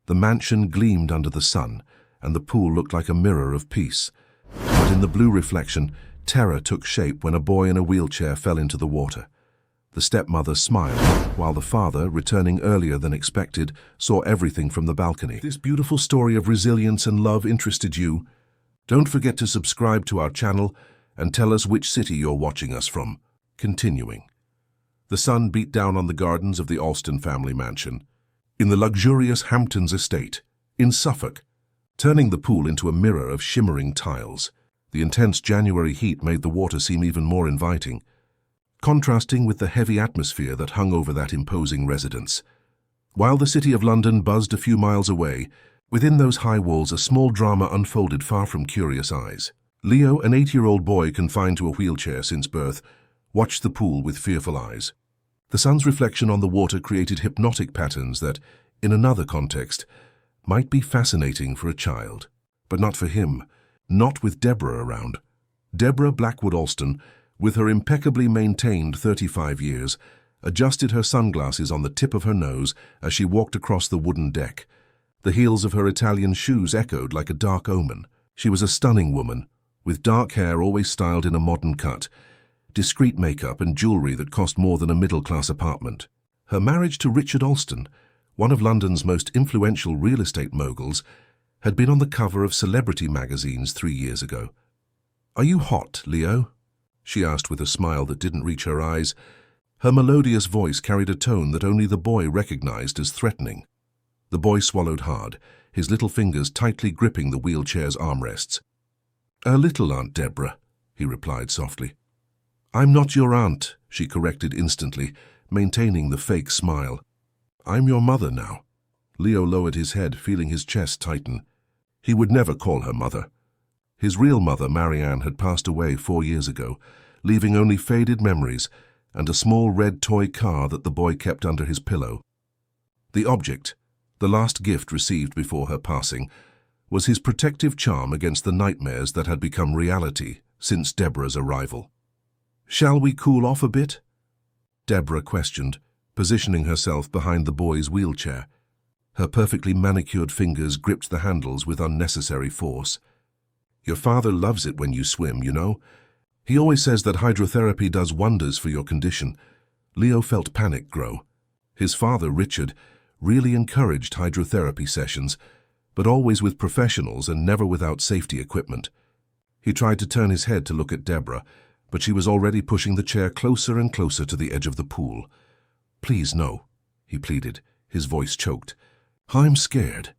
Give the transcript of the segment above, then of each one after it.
The mansion gleamed under the sun, and the pool looked like a mirror of peace. But in the blue reflection, terror took shape when a boy in a wheelchair fell into the water. The stepmother smiled, while the father, returning earlier than expected, saw everything from the balcony. If this beautiful story of resilience and love interested you, don't forget to subscribe to our channel and tell us which city you're watching us from. Continuing. The sun beat down on the gardens of the Alston family mansion, in the luxurious Hamptons estate, in Suffolk, turning the pool into a mirror of shimmering tiles. The intense January heat made the water seem even more inviting, contrasting with the heavy atmosphere that hung over that imposing residence. While the city of London buzzed a few miles away, within those high walls a small drama unfolded far from curious eyes. Leo, an 8-year-old boy confined to a wheelchair since birth, watched the pool with fearful eyes. The sun's reflection on the water created hypnotic patterns that, in another context, might be fascinating for a child. But not for him, not with Deborah around. Deborah Blackwood Alston, with her impeccably maintained 35 years, adjusted her sunglasses on the tip of her nose as she walked across the wooden deck. The heels of her Italian shoes echoed like a dark omen. She was a stunning woman, with dark hair always styled in a modern cut, discreet makeup and jewelry that cost more than a middle-class apartment. Her marriage to Richard Alston, one of London's most influential real estate moguls, had been on the cover of celebrity magazines 3 years ago. "Are you hot, Leo?" she asked with a smile that didn't reach her eyes. Her melodious voice carried a tone that only the boy recognized as threatening. The boy swallowed hard, his little fingers tightly gripping the wheelchair's armrests. "A little, Aunt Deborah," he replied softly. "I'm not your aunt," she corrected instantly, maintaining the fake smile. "I'm your mother now." Leo lowered his head, feeling his chest tighten. He would never call her mother. His real mother, Marianne, had passed away 4 years ago, leaving only faded memories and a small red toy car that the boy kept under his pillow. The object, the last gift received before her passing, was his protective charm against the nightmares that had become reality since Deborah's arrival. "Shall we cool off a bit?" Deborah questioned, positioning herself behind the boy's wheelchair. Her perfectly manicured fingers gripped the handles with unnecessary force. "Your father loves it when you swim, you know. He always says that hydrotherapy does wonders for your condition." Leo felt panic grow. His father, Richard, really encouraged hydrotherapy sessions, but always with professionals and never without safety equipment. He tried to turn his head to look at Deborah, but she was already pushing the chair closer and closer to the edge of the pool. "Please, no," he pleaded, his voice choked. "I'm scared."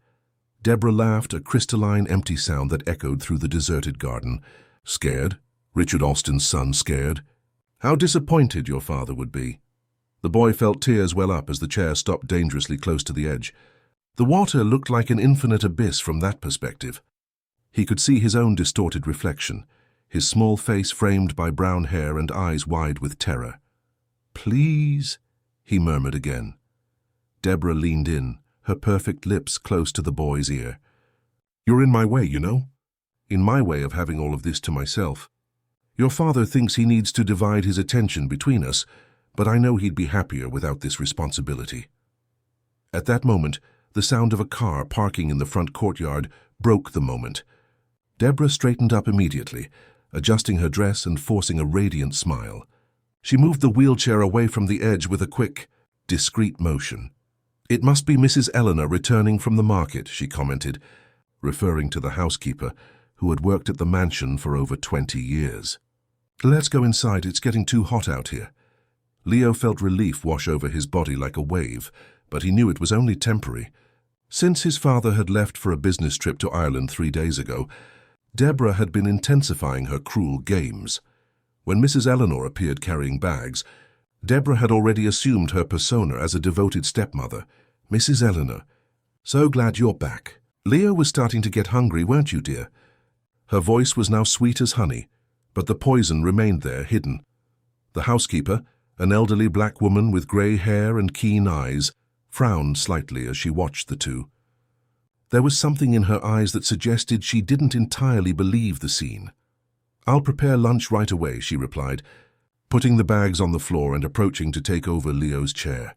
Deborah laughed, a crystalline, empty sound that echoed through the deserted garden. "Scared? Richard Alston's son scared? How disappointed your father would be." The boy felt tears well up as the chair stopped dangerously close to the edge. The water looked like an infinite abyss from that perspective. He could see his own distorted reflection, his small face framed by brown hair and eyes wide with terror. "Please," he murmured again. Deborah leaned in, her perfect lips close to the boy's ear. "You're in my way, you know. In my way of having all of this to myself. Your father thinks he needs to divide his attention between us, but I know he'd be happier without this responsibility." At that moment, the sound of a car parking in the front courtyard broke the moment. Deborah straightened up immediately, adjusting her dress and forcing a radiant smile. She moved the wheelchair away from the edge with a quick, discreet motion. "It must be Mrs. Eleanor returning from the market," she commented, referring to the housekeeper, who had worked at the mansion for over 20 years. "Let's go inside, it's getting too hot out here." Leo felt relief wash over his body like a wave, but he knew it was only temporary. Since his father had left for a business trip to Ireland 3 days ago, Deborah had been intensifying her cruel games. When Mrs. Eleanor appeared carrying bags, Deborah had already assumed her persona as a devoted stepmother. "Mrs. Eleanor, so glad you're back. Leo was starting to get hungry, weren't you, dear?" Her voice was now sweet as honey, but the poison remained there, hidden. The housekeeper, an elderly black woman with grey hair and keen eyes, frowned slightly as she watched the two. There was something in her eyes that suggested she didn't entirely believe the scene. "I'll prepare lunch right away," she replied, putting the bags on the floor and approaching to take over Leo's chair.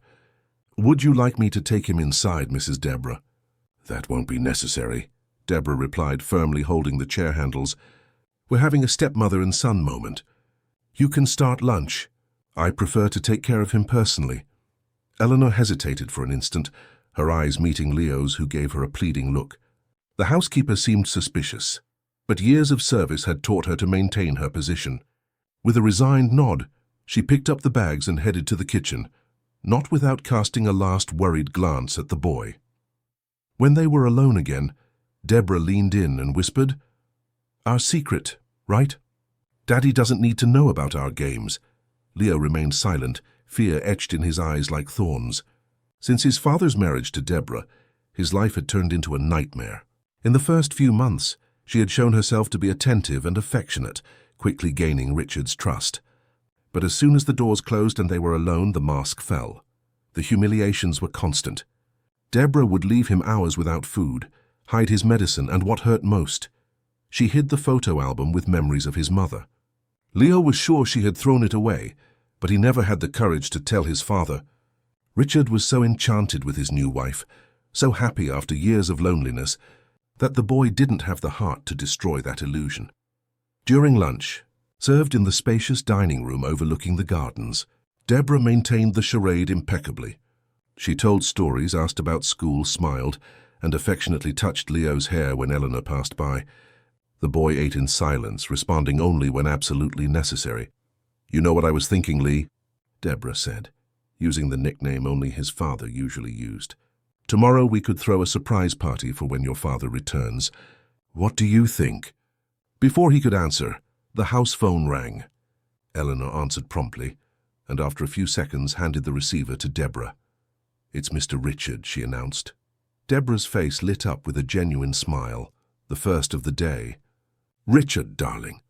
"Would you like me to take him inside, Mrs. Deborah?" That won't be necessary, Deborah replied, firmly holding the chair handles. We're having a stepmother and son moment. You can start lunch. I prefer to take care of him personally. Eleanor hesitated for an instant, her eyes meeting Leo's, who gave her a pleading look. The housekeeper seemed suspicious, but years of service had taught her to maintain her position. With a resigned nod, she picked up the bags and headed to the kitchen, not without casting a last worried glance at the boy. When they were alone again, Deborah leaned in and whispered, Our secret, right? Daddy doesn't need to know about our games. Leo remained silent, fear etched in his eyes like thorns. Since his father's marriage to Deborah, his life had turned into a nightmare. In the first few months, she had shown herself to be attentive and affectionate, quickly gaining Richard's trust. But as soon as the doors closed and they were alone, the mask fell. The humiliations were constant. Deborah would leave him hours without food, hide his medicine, and what hurt most, she hid the photo album with memories of his mother. Leo was sure she had thrown it away, but he never had the courage to tell his father. Richard was so enchanted with his new wife, so happy after years of loneliness, that the boy didn't have the heart to destroy that illusion. During lunch, served in the spacious dining room overlooking the gardens, Deborah maintained the charade impeccably. She told stories, asked about school, smiled, and affectionately touched Leo's hair when Eleanor passed by. The boy ate in silence, responding only when absolutely necessary. You know what I was thinking, Lee? Deborah said, using the nickname only his father usually used. Tomorrow we could throw a surprise party for when your father returns. What do you think? Before he could answer, the house phone rang. Eleanor answered promptly, and after a few seconds handed the receiver to Deborah. It's Mr. Richard, she announced. Deborah's face lit up with a genuine smile, the first of the day. Richard, darling.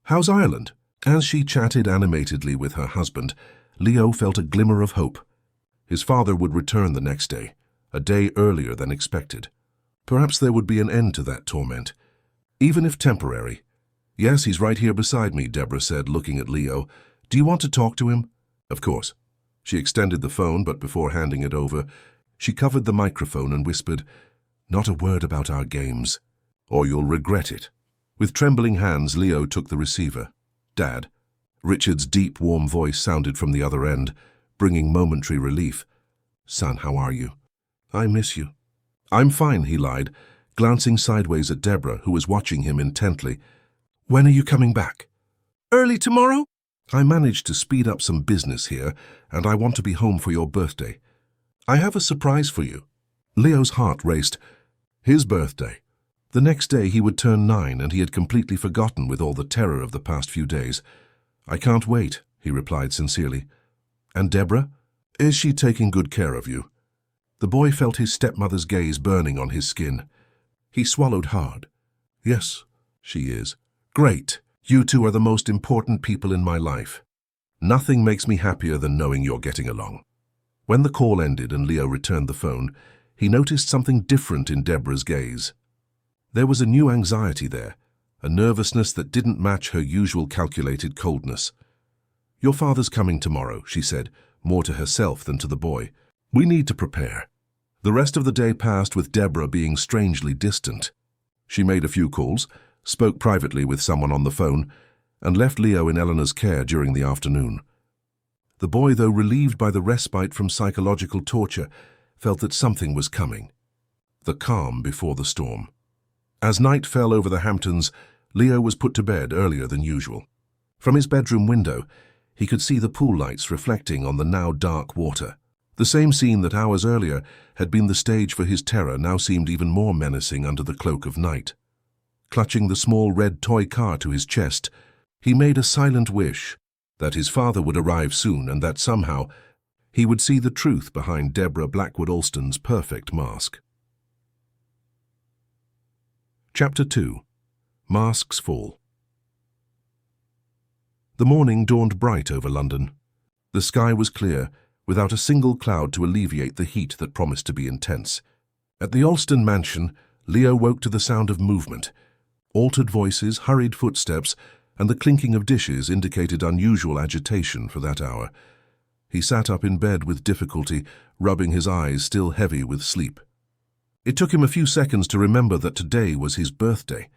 How's Ireland? As she chatted animatedly with her husband, Leo felt a glimmer of hope. His father would return the next day, a day earlier than expected. Perhaps there would be an end to that torment, even if temporary. Yes, he's right here beside me, Deborah said, looking at Leo. Do you want to talk to him? Of course. She extended the phone, but before handing it over, she covered the microphone and whispered, Not a word about our games, or you'll regret it. With trembling hands, Leo took the receiver. Dad. Richard's deep, warm voice sounded from the other end, bringing momentary relief. Son, how are you? I miss you. I'm fine, he lied, glancing sideways at Deborah, who was watching him intently. When are you coming back? Early tomorrow? I managed to speed up some business here, and I want to be home for your birthday. I have a surprise for you. Leo's heart raced. His birthday. The next day he would turn 9, and he had completely forgotten with all the terror of the past few days. I can't wait, he replied sincerely. And Deborah? Is she taking good care of you? The boy felt his stepmother's gaze burning on his skin. He swallowed hard. Yes, she is. Great. You two are the most important people in my life. Nothing makes me happier than knowing you're getting along. When the call ended and Leo returned the phone, he noticed something different in Deborah's gaze. There was a new anxiety there, a nervousness that didn't match her usual calculated coldness. Your father's coming tomorrow, she said, more to herself than to the boy. We need to prepare. The rest of the day passed with Deborah being strangely distant. She made a few calls, spoke privately with someone on the phone, and left Leo in Eleanor's care during the afternoon. The boy, though relieved by the respite from psychological torture, felt that something was coming. The calm before the storm. As night fell over the Hamptons, Leo was put to bed earlier than usual. From his bedroom window, he could see the pool lights reflecting on the now dark water. The same scene that hours earlier had been the stage for his terror now seemed even more menacing under the cloak of night. Clutching the small red toy car to his chest, he made a silent wish that his father would arrive soon and that somehow he would see the truth behind Deborah Blackwood-Alston's perfect mask. Chapter 2. Masks Fall. The morning dawned bright over London. The sky was clear, without a single cloud to alleviate the heat that promised to be intense. At the Alston mansion, Leo woke to the sound of movement. Altered voices, hurried footsteps, and the clinking of dishes indicated unusual agitation for that hour. He sat up in bed with difficulty, rubbing his eyes still heavy with sleep. It took him a few seconds to remember that today was his birthday,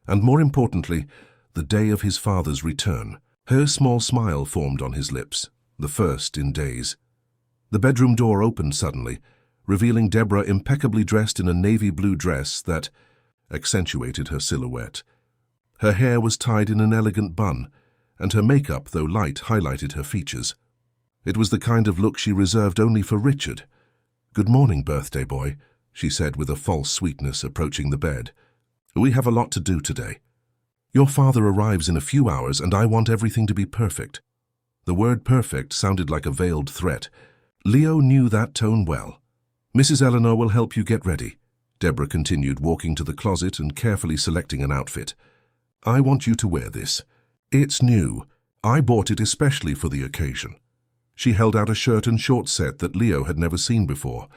and more importantly, the day of his father's return. Her small smile formed on his lips, the first in days. The bedroom door opened suddenly, revealing Deborah impeccably dressed in a navy blue dress that accentuated her silhouette. Her hair was tied in an elegant bun, and her makeup, though light, highlighted her features. It was the kind of look she reserved only for Richard. "Good morning, birthday boy," she said with a false sweetness, approaching the bed. "We have a lot to do today. Your father arrives in a few hours, and I want everything to be perfect." The word perfect sounded like a veiled threat. Leo knew that tone well. "Mrs. Eleanor will help you get ready," Deborah continued, walking to the closet and carefully selecting an outfit. "I want you to wear this. It's new. I bought it especially for the occasion." She held out a shirt and shorts set that Leo had never seen before.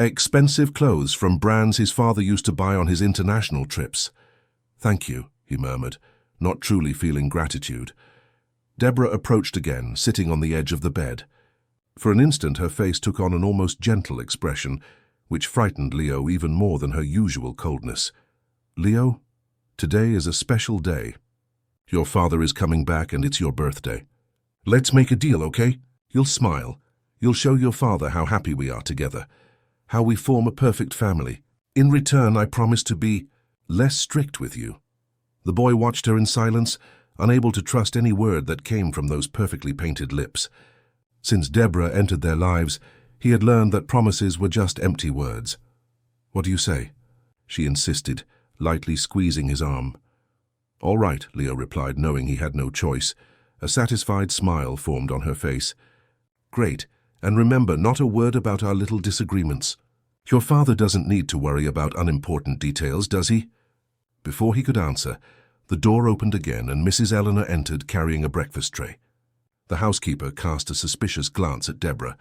Expensive clothes from brands his father used to buy on his international trips. "Thank you," he murmured, not truly feeling gratitude. Deborah approached again, sitting on the edge of the bed. For an instant her face took on an almost gentle expression, which frightened Leo even more than her usual coldness. "Leo, today is a special day. Your father is coming back and it's your birthday. Let's make a deal, okay? You'll smile. You'll show your father how happy we are together, how we form a perfect family. In return, I promise to be less strict with you." The boy watched her in silence, unable to trust any word that came from those perfectly painted lips. Since Deborah entered their lives, he had learned that promises were just empty words. "What do you say?" she insisted, lightly squeezing his arm. "All right," Leo replied, knowing he had no choice. A satisfied smile formed on her face. "Great, and remember, not a word about our little disagreements. Your father doesn't need to worry about unimportant details, does he?" Before he could answer, the door opened again and Mrs. Eleanor entered carrying a breakfast tray. The housekeeper cast a suspicious glance at Deborah,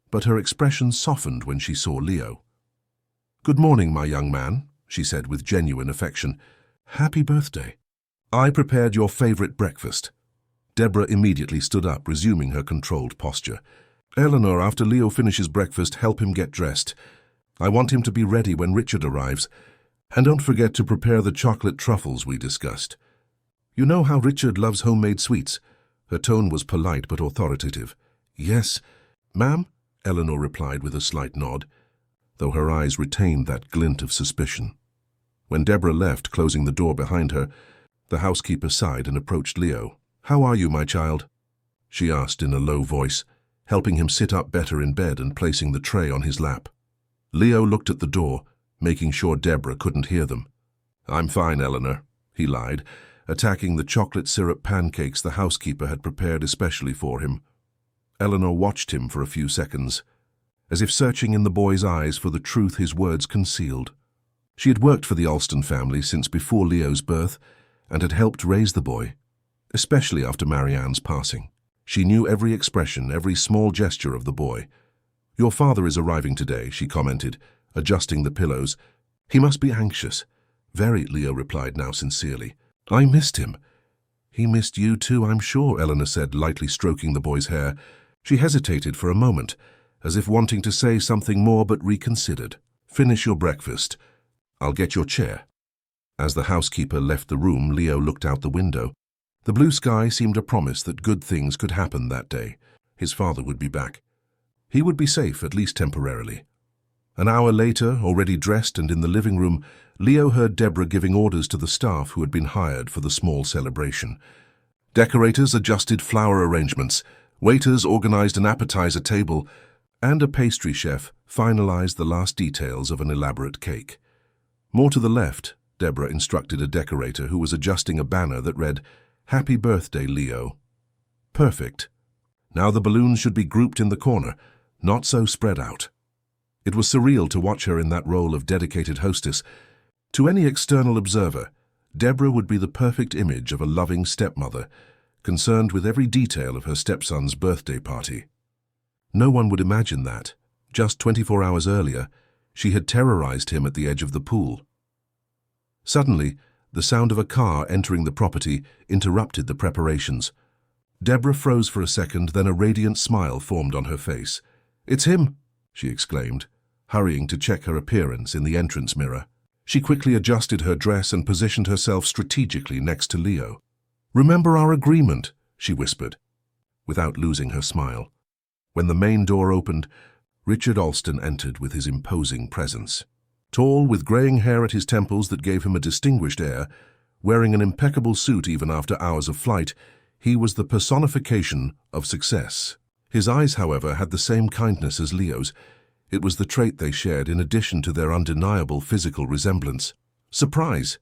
but her expression softened when she saw Leo. "Good morning, my young man," she said with genuine affection. "Happy birthday. I prepared your favorite breakfast." Deborah immediately stood up, resuming her controlled posture. "Eleanor, after Leo finishes breakfast, help him get dressed. I want him to be ready when Richard arrives. And don't forget to prepare the chocolate truffles we discussed. You know how Richard loves homemade sweets." Her tone was polite but authoritative. "Yes, ma'am," Eleanor replied with a slight nod, though her eyes retained that glint of suspicion. When Deborah left, closing the door behind her, the housekeeper sighed and approached Leo. "How are you, my child?" she asked in a low voice, helping him sit up better in bed and placing the tray on his lap. Leo looked at the door, making sure Deborah couldn't hear them. "I'm fine, Eleanor," he lied, attacking the chocolate syrup pancakes the housekeeper had prepared especially for him. Eleanor watched him for a few seconds, as if searching in the boy's eyes for the truth his words concealed. She had worked for the Alston family since before Leo's birth and had helped raise the boy, especially after Marianne's passing. She knew every expression, every small gesture of the boy. "Your father is arriving today," she commented, adjusting the pillows. "He must be anxious." "Very," Leo replied now sincerely. "I missed him." "He missed you too, I'm sure," Eleanor said, lightly stroking the boy's hair. She hesitated for a moment, as if wanting to say something more but reconsidered. "Finish your breakfast. I'll get your chair." As the housekeeper left the room, Leo looked out the window. The blue sky seemed a promise that good things could happen that day. His father would be back. He would be safe, at least temporarily. An hour later, already dressed and in the living room, Leo heard Deborah giving orders to the staff who had been hired for the small celebration. Decorators adjusted flower arrangements, waiters organized an appetizer table, and a pastry chef finalized the last details of an elaborate cake. More to the left, Deborah instructed a decorator who was adjusting a banner that read, "Happy Birthday, Leo." Perfect. Now the balloons should be grouped in the corner, not so spread out. It was surreal to watch her in that role of dedicated hostess. To any external observer, Deborah would be the perfect image of a loving stepmother, concerned with every detail of her stepson's birthday party. No one would imagine that, just 24 hours earlier, she had terrorized him at the edge of the pool. Suddenly, the sound of a car entering the property interrupted the preparations. Deborah froze for a second, then a radiant smile formed on her face. "It's him!" she exclaimed. hurrying to check her appearance in the entrance mirror. She quickly adjusted her dress and positioned herself strategically next to Leo. "Remember our agreement," she whispered, without losing her smile. When the main door opened, Richard Alston entered with his imposing presence. Tall, with graying hair at his temples that gave him a distinguished air, wearing an impeccable suit even after hours of flight, he was the personification of success. His eyes, however, had the same kindness as Leo's. It was the trait they shared in addition to their undeniable physical resemblance. "Surprise!"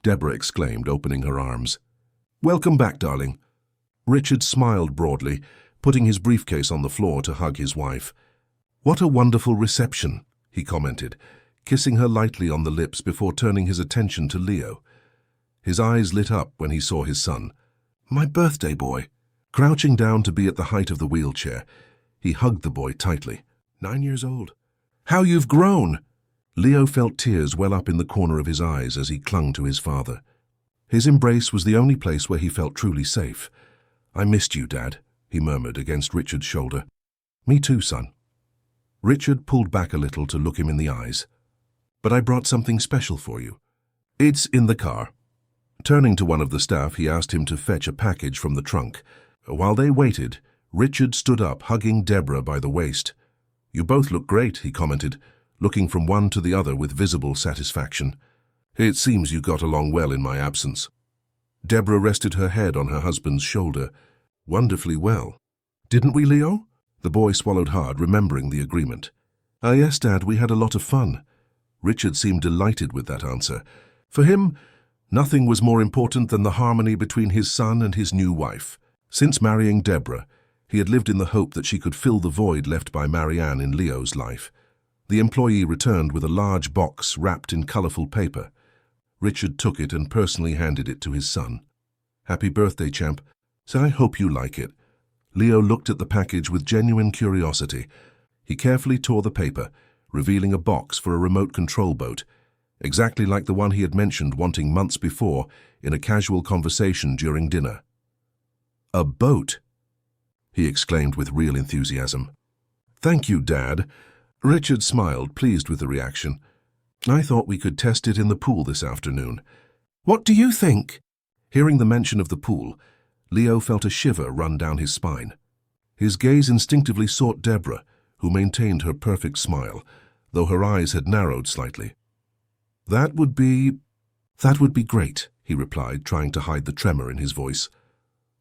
Deborah exclaimed, opening her arms. "Welcome back, darling." Richard smiled broadly, putting his briefcase on the floor to hug his wife. "What a wonderful reception," he commented, kissing her lightly on the lips before turning his attention to Leo. His eyes lit up when he saw his son. "My birthday boy." Crouching down to be at the height of the wheelchair, he hugged the boy tightly. 9 years old. "How you've grown!" Leo felt tears well up in the corner of his eyes as he clung to his father. His embrace was the only place where he felt truly safe. "I missed you, Dad," he murmured against Richard's shoulder. "Me too, son." Richard pulled back a little to look him in the eyes. "But I brought something special for you. It's in the car." Turning to one of the staff, he asked him to fetch a package from the trunk. While they waited, Richard stood up, hugging Deborah by the waist. "You both look great," he commented, looking from one to the other with visible satisfaction. "It seems you got along well in my absence." Deborah rested her head on her husband's shoulder. "Wonderfully well." "Didn't we, Leo?" The boy swallowed hard, remembering the agreement. "Ah, yes, Dad, we had a lot of fun." Richard seemed delighted with that answer. For him, nothing was more important than the harmony between his son and his new wife. Since marrying Deborah, he had lived in the hope that she could fill the void left by Marianne in Leo's life. The employee returned with a large box wrapped in colorful paper. Richard took it and personally handed it to his son. "Happy birthday, champ. So I hope you like it." Leo looked at the package with genuine curiosity. He carefully tore the paper, revealing a box for a remote control boat, exactly like the one he had mentioned wanting months before in a casual conversation during dinner. "A boat!" he exclaimed with real enthusiasm. "Thank you, Dad." Richard smiled, pleased with the reaction. "I thought we could test it in the pool this afternoon." "What do you think?" Hearing the mention of the pool, Leo felt a shiver run down his spine. His gaze instinctively sought Deborah, who maintained her perfect smile, though her eyes had narrowed slightly. That would be great," he replied, trying to hide the tremor in his voice.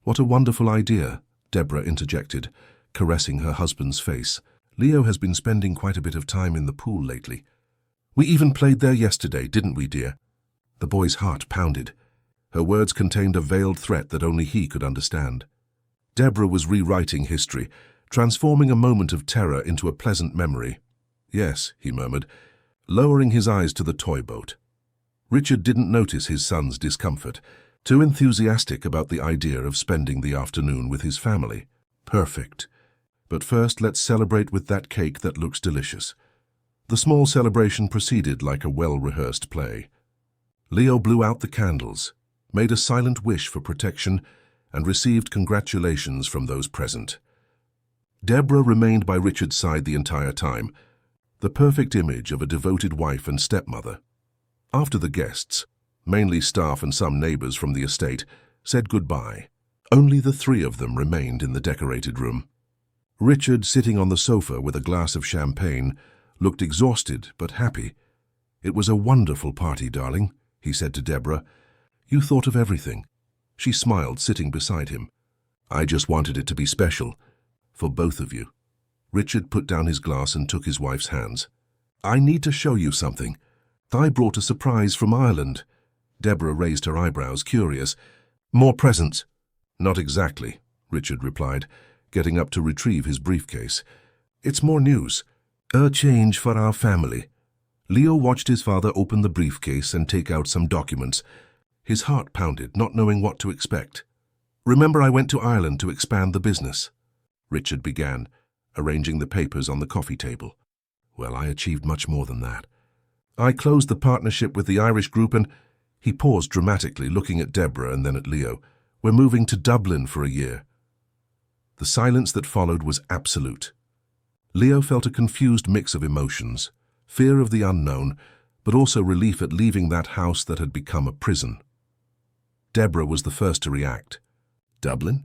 "What a wonderful idea," Deborah interjected, caressing her husband's face. "Leo has been spending quite a bit of time in the pool lately. We even played there yesterday, didn't we, dear?" The boy's heart pounded. Her words contained a veiled threat that only he could understand. Deborah was rewriting history, transforming a moment of terror into a pleasant memory. "Yes," he murmured, lowering his eyes to the toy boat. Richard didn't notice his son's discomfort, too enthusiastic about the idea of spending the afternoon with his family. "Perfect. But first, let's celebrate with that cake that looks delicious." The small celebration proceeded like a well-rehearsed play. Leo blew out the candles, made a silent wish for protection, and received congratulations from those present. Deborah remained by Richard's side the entire time, the perfect image of a devoted wife and stepmother. After the guests, mainly staff and some neighbors from the estate, said goodbye, only the three of them remained in the decorated room. Richard, sitting on the sofa with a glass of champagne, looked exhausted but happy. "It was a wonderful party, darling," he said to Deborah. "You thought of everything." She smiled, sitting beside him. "I just wanted it to be special, for both of you." Richard put down his glass and took his wife's hands. "I need to show you something. I brought a surprise from Ireland." Deborah raised her eyebrows, curious. "More presents?" "Not exactly," Richard replied, getting up to retrieve his briefcase. "It's more news. A change for our family." Leo watched his father open the briefcase and take out some documents. His heart pounded, not knowing what to expect. "Remember, I went to Ireland to expand the business," Richard began, arranging the papers on the coffee table. "Well, I achieved much more than that. I closed the partnership with the Irish group and—" He paused dramatically, looking at Deborah and then at Leo. "We're moving to Dublin for a year." The silence that followed was absolute. Leo felt a confused mix of emotions, fear of the unknown, but also relief at leaving that house that had become a prison. Deborah was the first to react. Dublin?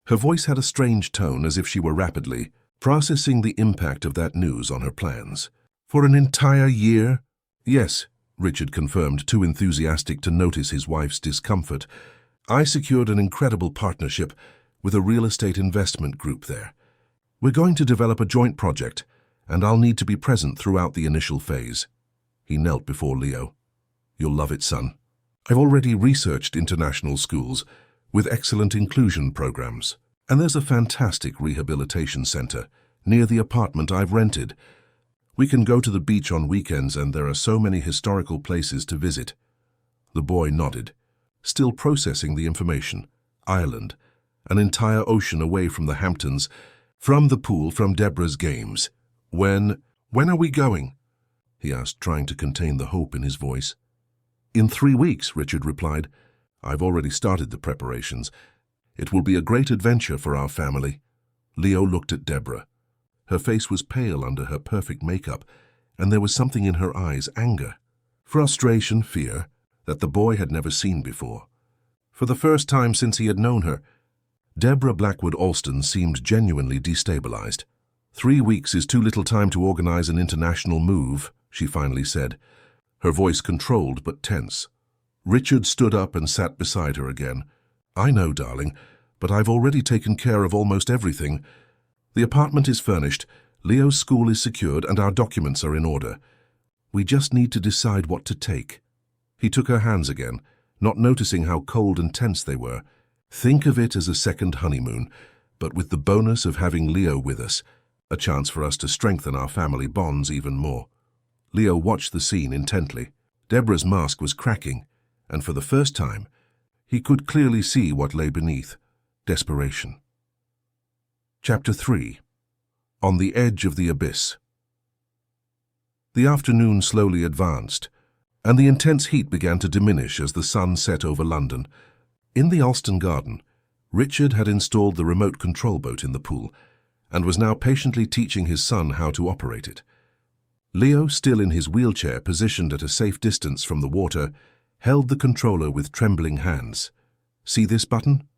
Her voice had a strange tone, as if she were rapidly processing the impact of that news on her plans. For an entire year? Yes, Richard confirmed, too enthusiastic to notice his wife's discomfort. I secured an incredible partnership with a real estate investment group there. We're going to develop a joint project, and I'll need to be present throughout the initial phase. He knelt before Leo. You'll love it, son. I've already researched international schools with excellent inclusion programs, and there's a fantastic rehabilitation center near the apartment I've rented. We can go to the beach on weekends, and there are so many historical places to visit. The boy nodded, still processing the information. Ireland, an entire ocean away from the Hamptons, from the pool, from Deborah's games. When are we going? He asked, trying to contain the hope in his voice. In 3 weeks, Richard replied. I've already started the preparations. It will be a great adventure for our family. Leo looked at Deborah. Her face was pale under her perfect makeup, and there was something in her eyes, anger, frustration, fear, that the boy had never seen before. For the first time since he had known her, Deborah Blackwood Alston seemed genuinely destabilized. 3 weeks is too little time to organize an international move, she finally said, her voice controlled but tense. Richard stood up and sat beside her again. I know, darling, but I've already taken care of almost everything. The apartment is furnished, Leo's school is secured, and our documents are in order. We just need to decide what to take. He took her hands again, not noticing how cold and tense they were. Think of it as a second honeymoon, but with the bonus of having Leo with us, a chance for us to strengthen our family bonds even more. Leo watched the scene intently. Deborah's mask was cracking, and for the first time, he could clearly see what lay beneath: desperation. Chapter 3. On the Edge of the Abyss. The afternoon slowly advanced, and the intense heat began to diminish as the sun set over London. In the Alston garden, Richard had installed the remote control boat in the pool, and was now patiently teaching his son how to operate it. Leo, still in his wheelchair positioned at a safe distance from the water, held the controller with trembling hands. See this button?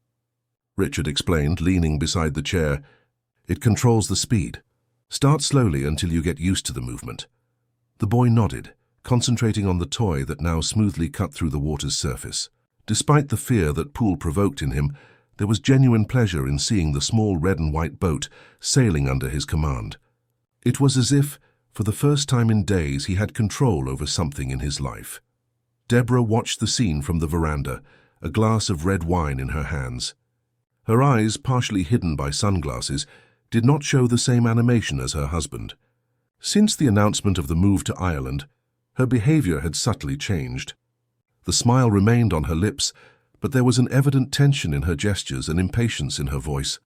Richard explained, leaning beside the chair. It controls the speed. Start slowly until you get used to the movement. The boy nodded, concentrating on the toy that now smoothly cut through the water's surface. Despite the fear that pool provoked in him, there was genuine pleasure in seeing the small red and white boat sailing under his command. It was as if, for the first time in days, he had control over something in his life. Deborah watched the scene from the veranda, a glass of red wine in her hands. Her eyes, partially hidden by sunglasses, did not show the same animation as her husband. Since the announcement of the move to Ireland, her behavior had subtly changed. The smile remained on her lips, but there was an evident tension in her gestures and impatience in her voice.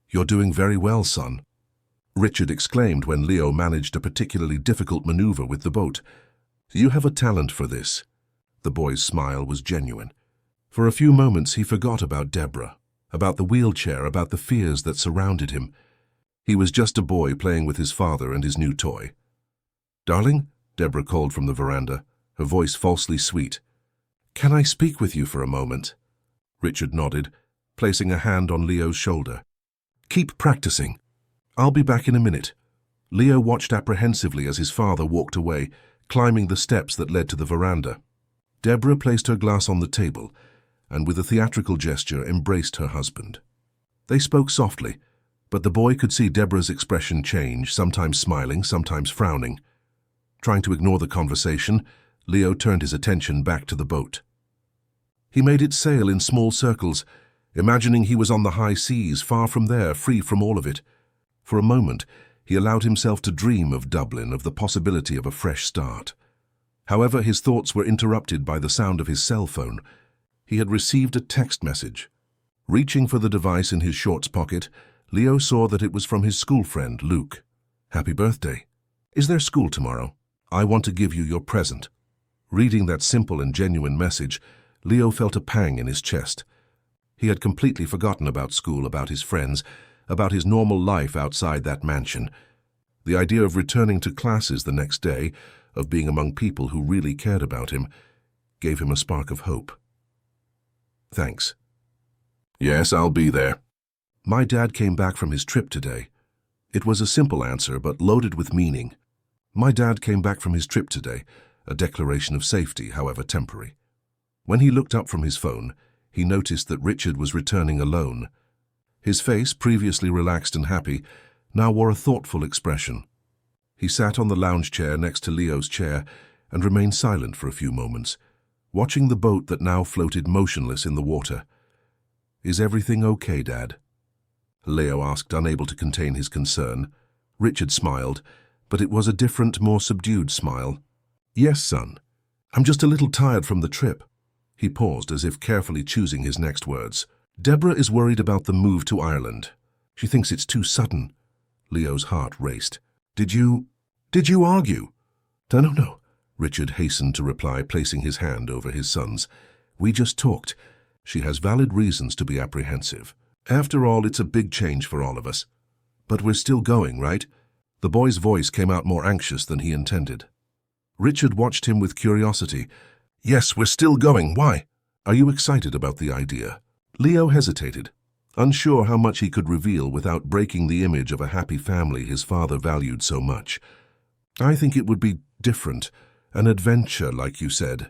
You're doing very well, son, Richard exclaimed when Leo managed a particularly difficult maneuver with the boat. You have a talent for this. The boy's smile was genuine. For a few moments he forgot about Deborah, about the wheelchair, about the fears that surrounded him. He was just a boy playing with his father and his new toy. Darling, Deborah called from the veranda, her voice falsely sweet. Can I speak with you for a moment? Richard nodded, placing a hand on Leo's shoulder. Keep practicing. I'll be back in a minute. Leo watched apprehensively as his father walked away, climbing the steps that led to the veranda. Deborah placed her glass on the table and with a theatrical gesture embraced her husband. They spoke softly, but the boy could see Deborah's expression change, sometimes smiling, sometimes frowning. Trying to ignore the conversation, Leo turned his attention back to the boat. He made it sail in small circles, imagining he was on the high seas, far from there, free from all of it. For a moment, he allowed himself to dream of Dublin, of the possibility of a fresh start. However, his thoughts were interrupted by the sound of his cell phone. He had received a text message. Reaching for the device in his shorts pocket, Leo saw that it was from his school friend, Luke. Happy birthday. Is there school tomorrow? I want to give you your present. Reading that simple and genuine message, Leo felt a pang in his chest. He had completely forgotten about school, about his friends, about his normal life outside that mansion. The idea of returning to classes the next day, of being among people who really cared about him, gave him a spark of hope. "Thanks." "Yes, I'll be there." "My dad came back from his trip today." It was a simple answer, but loaded with meaning. My dad came back from his trip today, a declaration of safety, however temporary. When he looked up from his phone, he noticed that Richard was returning alone. His face, previously relaxed and happy, now wore a thoughtful expression. He sat on the lounge chair next to Leo's chair and remained silent for a few moments, watching the boat that now floated motionless in the water. "Is everything okay, Dad?" Leo asked, unable to contain his concern. Richard smiled, but it was a different, more subdued smile. "Yes, son. I'm just a little tired from the trip." He paused, as if carefully choosing his next words. "Deborah is worried about the move to Ireland. She thinks it's too sudden." Leo's heart raced. Did you argue?" No, Richard hastened to reply, placing his hand over his son's. "We just talked. She has valid reasons to be apprehensive. After all, it's a big change for all of us. But we're still going, right?" The boy's voice came out more anxious than he intended. Richard watched him with curiosity. "Yes, we're still going. Why? Are you excited about the idea?" Leo hesitated, unsure how much he could reveal without breaking the image of a happy family his father valued so much. "I think it would be different, an adventure, like you said."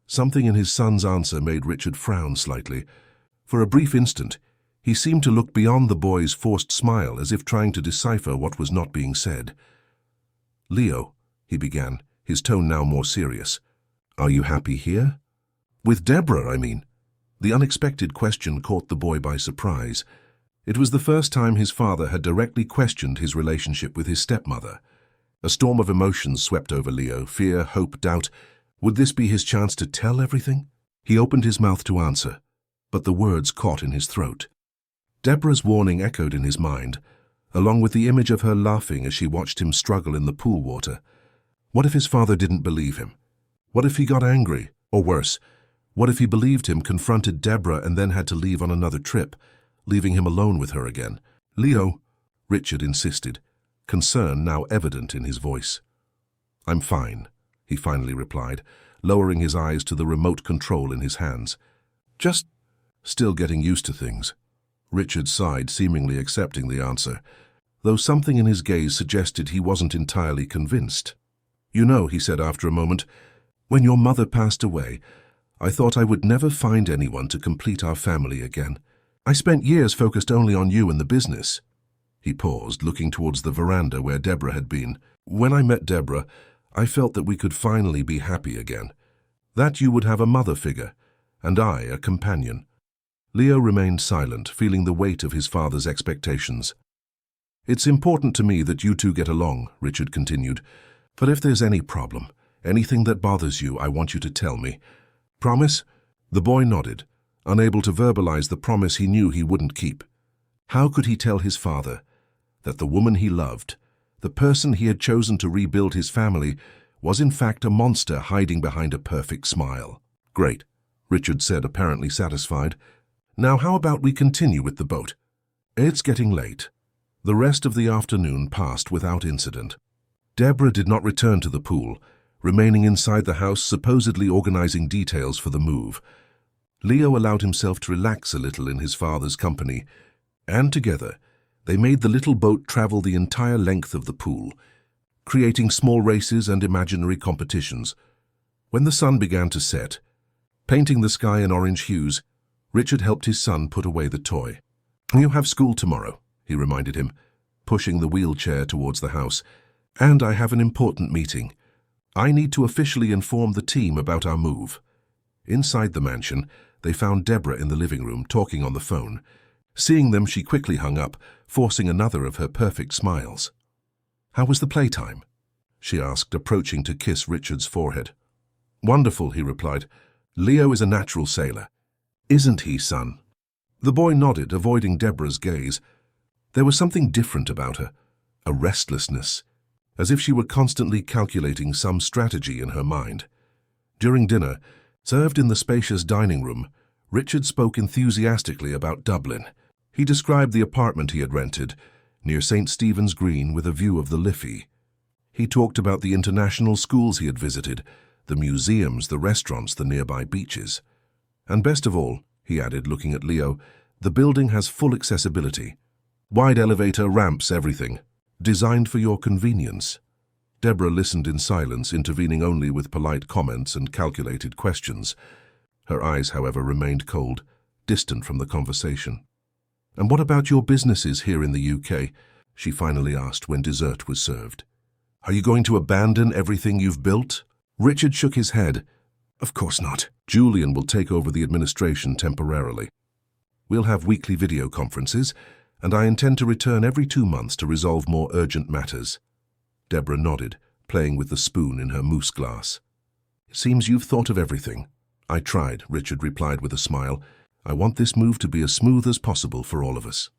Something in his son's answer made Richard frown slightly. For a brief instant, he seemed to look beyond the boy's forced smile, as if trying to decipher what was not being said. "Leo," he began, his tone now more serious, "are you happy here? With Deborah, I mean." The unexpected question caught the boy by surprise. It was the first time his father had directly questioned his relationship with his stepmother. A storm of emotions swept over Leo, fear, hope, doubt. Would this be his chance to tell everything? He opened his mouth to answer, but the words caught in his throat. Deborah's warning echoed in his mind, along with the image of her laughing as she watched him struggle in the pool water. What if his father didn't believe him? What if he got angry? Or worse, what if he believed him, confronted Deborah, and then had to leave on another trip, leaving him alone with her again? "Leo," Richard insisted, concern now evident in his voice. "I'm fine," he finally replied, lowering his eyes to the remote control in his hands. "Just still getting used to things." Richard sighed, seemingly accepting the answer, though something in his gaze suggested he wasn't entirely convinced. "You know," he said after a moment, "when your mother passed away, I thought I would never find anyone to complete our family again. I spent years focused only on you and the business." He paused, looking towards the veranda where Deborah had been. "When I met Deborah, I felt that we could finally be happy again. That you would have a mother figure, and I a companion." Leo remained silent, feeling the weight of his father's expectations. "It's important to me that you two get along," Richard continued. "But if there's any problem, anything that bothers you, I want you to tell me. Promise?" The boy nodded, unable to verbalize the promise he knew he wouldn't keep. How could he tell his father that the woman he loved, the person he had chosen to rebuild his family, was in fact a monster hiding behind a perfect smile? "Great," Richard said, apparently satisfied. "Now how about we continue with the boat? It's getting late." The rest of the afternoon passed without incident. Deborah did not return to the pool, remaining inside the house, supposedly organizing details for the move. Leo allowed himself to relax a little in his father's company, and together they made the little boat travel the entire length of the pool, creating small races and imaginary competitions. When the sun began to set, painting the sky in orange hues, Richard helped his son put away the toy. "You have school tomorrow," he reminded him, pushing the wheelchair towards the house. "And I have an important meeting. I need to officially inform the team about our move." Inside the mansion, they found Deborah in the living room, talking on the phone. Seeing them, she quickly hung up, forcing another of her perfect smiles. "How was the playtime?" she asked, approaching to kiss Richard's forehead. "Wonderful," he replied. "Leo is a natural sailor. Isn't he, son?" The boy nodded, avoiding Deborah's gaze. There was something different about her, a restlessness, as if she were constantly calculating some strategy in her mind. During dinner, served in the spacious dining room, Richard spoke enthusiastically about Dublin. He described the apartment he had rented, near St. Stephen's Green with a view of the Liffey. He talked about the international schools he had visited, the museums, the restaurants, the nearby beaches. And best of all, he added, looking at Leo, the building has full accessibility. Wide elevator, ramps, everything. Designed for your convenience. Deborah listened in silence, intervening only with polite comments and calculated questions. Her eyes, however, remained cold, distant from the conversation. "And what about your businesses here in the UK?" she finally asked when dessert was served. "Are you going to abandon everything you've built?" Richard shook his head. "Of course not. Julian will take over the administration temporarily. We'll have weekly video conferences, and I intend to return every 2 months to resolve more urgent matters." Deborah nodded, playing with the spoon in her mousse glass. "It seems you've thought of everything." "I tried," Richard replied with a smile. "I want this move to be as smooth as possible for all of us."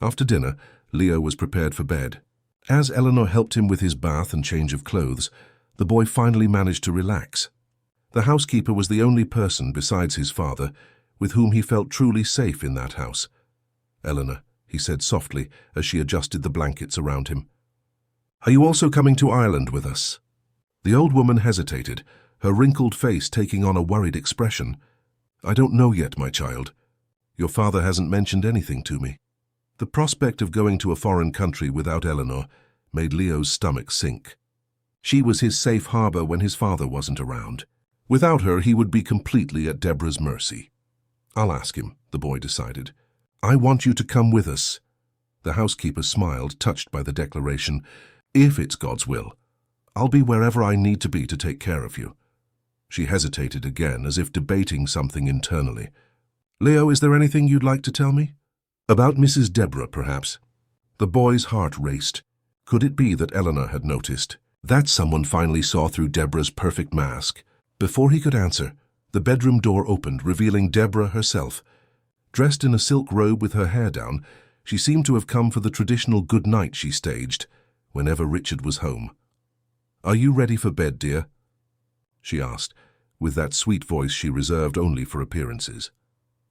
After dinner, Leo was prepared for bed. As Eleanor helped him with his bath and change of clothes, the boy finally managed to relax. The housekeeper was the only person besides his father with whom he felt truly safe in that house. "Eleanor," he said softly as she adjusted the blankets around him, "are you also coming to Ireland with us?" The old woman hesitated, her wrinkled face taking on a worried expression. "I don't know yet, my child. Your father hasn't mentioned anything to me." The prospect of going to a foreign country without Eleanor made Leo's stomach sink. She was his safe harbor when his father wasn't around. Without her, he would be completely at Deborah's mercy. "I'll ask him," the boy decided. "I want you to come with us." The housekeeper smiled, touched by the declaration. "If it's God's will. I'll be wherever I need to be to take care of you." She hesitated again, as if debating something internally. "Leo, is there anything you'd like to tell me?" "About Mrs. Deborah, perhaps?" The boy's heart raced. Could it be that Eleanor had noticed? That someone finally saw through Deborah's perfect mask? Before he could answer, the bedroom door opened, revealing Deborah herself. Dressed in a silk robe with her hair down, she seemed to have come for the traditional good night she staged whenever Richard was home. "Are you ready for bed, dear?" she asked, with that sweet voice she reserved only for appearances.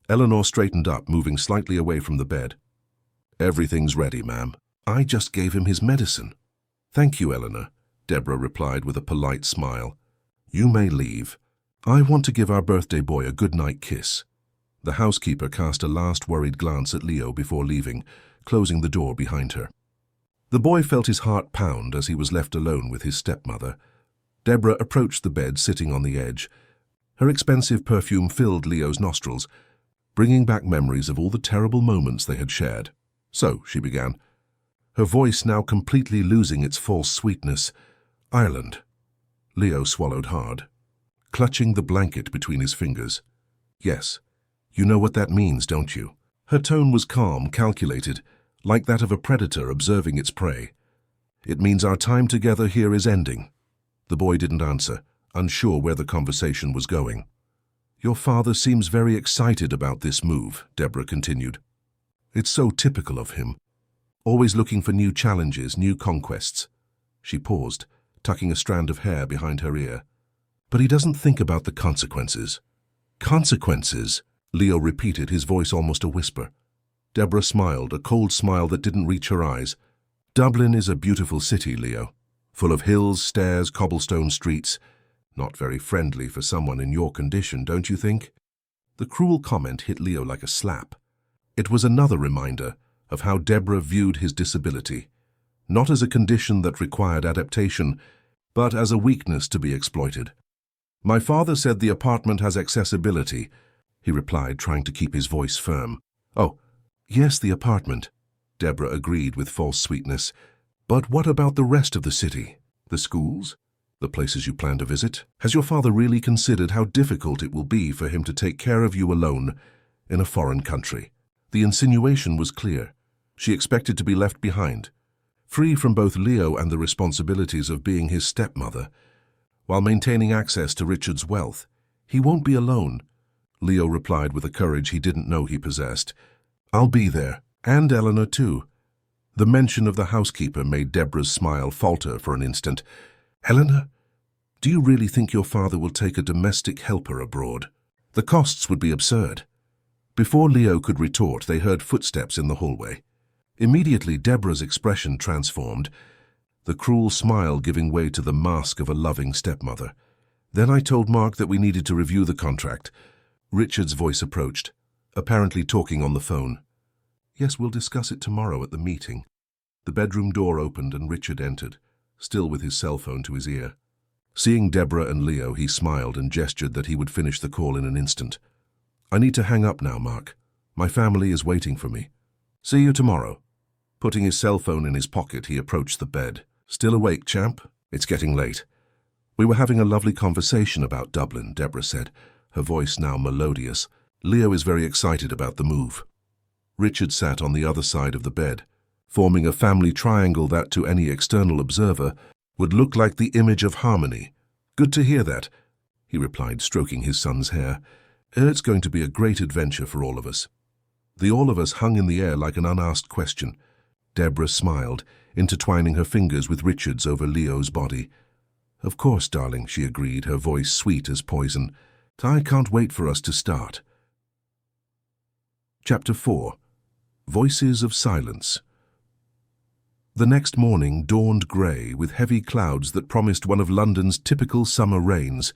Eleanor straightened up, moving slightly away from the bed. "Everything's ready, ma'am. I just gave him his medicine." "Thank you, Eleanor," Deborah replied with a polite smile. "You may leave. I want to give our birthday boy a good-night kiss." The housekeeper cast a last worried glance at Leo before leaving, closing the door behind her. The boy felt his heart pound as he was left alone with his stepmother. Deborah approached the bed, sitting on the edge. Her expensive perfume filled Leo's nostrils, bringing back memories of all the terrible moments they had shared. "So," she began, her voice now completely losing its false sweetness, "Ireland." Leo swallowed hard, clutching the blanket between his fingers. "Yes, you know what that means, don't you?" Her tone was calm, calculated, like that of a predator observing its prey. "It means our time together here is ending." The boy didn't answer, unsure where the conversation was going. "Your father seems very excited about this move," Deborah continued. "It's so typical of him. Always looking for new challenges, new conquests." She paused, tucking a strand of hair behind her ear. "But he doesn't think about the consequences." "Consequences?" Leo repeated, his voice almost a whisper. Deborah smiled, a cold smile that didn't reach her eyes. "Dublin is a beautiful city, Leo. Full of hills, stairs, cobblestone streets. Not very friendly for someone in your condition, don't you think?" The cruel comment hit Leo like a slap. It was another reminder of how Deborah viewed his disability, not as a condition that required adaptation, but as a weakness to be exploited. "My father said the apartment has accessibility," he replied, trying to keep his voice firm. "Oh, yes, the apartment," Deborah agreed with false sweetness. "But what about the rest of the city? The schools? The places you plan to visit? Has your father really considered how difficult it will be for him to take care of you alone in a foreign country?" The insinuation was clear. She expected to be left behind, free from both Leo and the responsibilities of being his stepmother, while maintaining access to Richard's wealth. "He won't be alone," Leo replied with a courage he didn't know he possessed. "I'll be there, and Eleanor too." The mention of the housekeeper made Deborah's smile falter for an instant. "Eleanor? Do you really think your father will take a domestic helper abroad? The costs would be absurd." Before Leo could retort, they heard footsteps in the hallway. Immediately, Deborah's expression transformed, the cruel smile giving way to the mask of a loving stepmother. Then I told Mark that we needed to review the contract. Richard's voice approached, apparently talking on the phone. Yes, we'll discuss it tomorrow at the meeting. The bedroom door opened and Richard entered, still with his cell phone to his ear. Seeing Deborah and Leo, he smiled and gestured that he would finish the call in an instant. I need to hang up now, Mark. My family is waiting for me. See you tomorrow. Putting his cell phone in his pocket, he approached the bed. Still awake, champ? It's getting late. We were having a lovely conversation about Dublin, Deborah said, her voice now melodious. Leo is very excited about the move. Richard sat on the other side of the bed, forming a family triangle that to any external observer would look like the image of harmony. Good to hear that, he replied, stroking his son's hair. It's going to be a great adventure for all of us. The all of us hung in the air like an unasked question. Deborah smiled, intertwining her fingers with Richard's over Leo's body. Of course, darling, she agreed, her voice sweet as poison. I can't wait for us to start. Chapter 4. Voices of Silence. The next morning dawned grey, with heavy clouds that promised one of London's typical summer rains.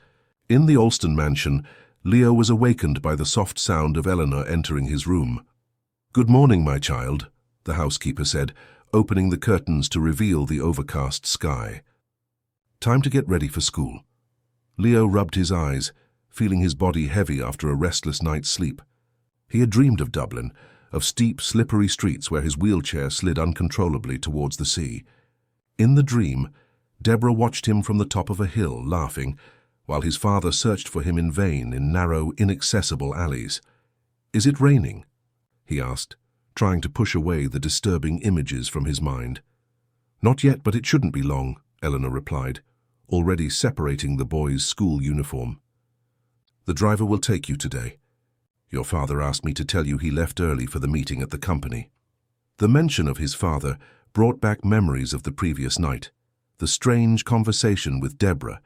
In the Alston mansion, Leo was awakened by the soft sound of Eleanor entering his room. Good morning, my child, the housekeeper said, opening the curtains to reveal the overcast sky. Time to get ready for school. Leo rubbed his eyes, feeling his body heavy after a restless night's sleep. He had dreamed of Dublin, of steep, slippery streets where his wheelchair slid uncontrollably towards the sea. In the dream, Deborah watched him from the top of a hill, laughing, while his father searched for him in vain in narrow, inaccessible alleys. Is it raining? He asked, trying to push away the disturbing images from his mind. Not yet, but it shouldn't be long, Eleanor replied, already separating the boy's school uniform. The driver will take you today. Your father asked me to tell you he left early for the meeting at the company. The mention of his father brought back memories of the previous night, the strange conversation with Deborah,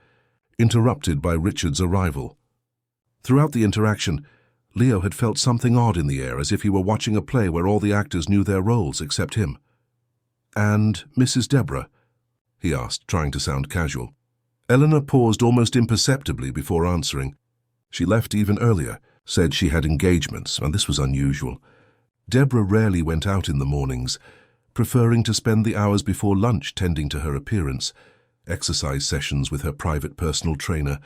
interrupted by Richard's arrival. Throughout the interaction, Leo had felt something odd in the air, as if he were watching a play where all the actors knew their roles except him. And Mrs. Deborah? He asked, trying to sound casual. Eleanor paused almost imperceptibly before answering. She left even earlier, said she had engagements, and this was unusual. Deborah rarely went out in the mornings, preferring to spend the hours before lunch tending to her appearance, exercise sessions with her private personal trainer,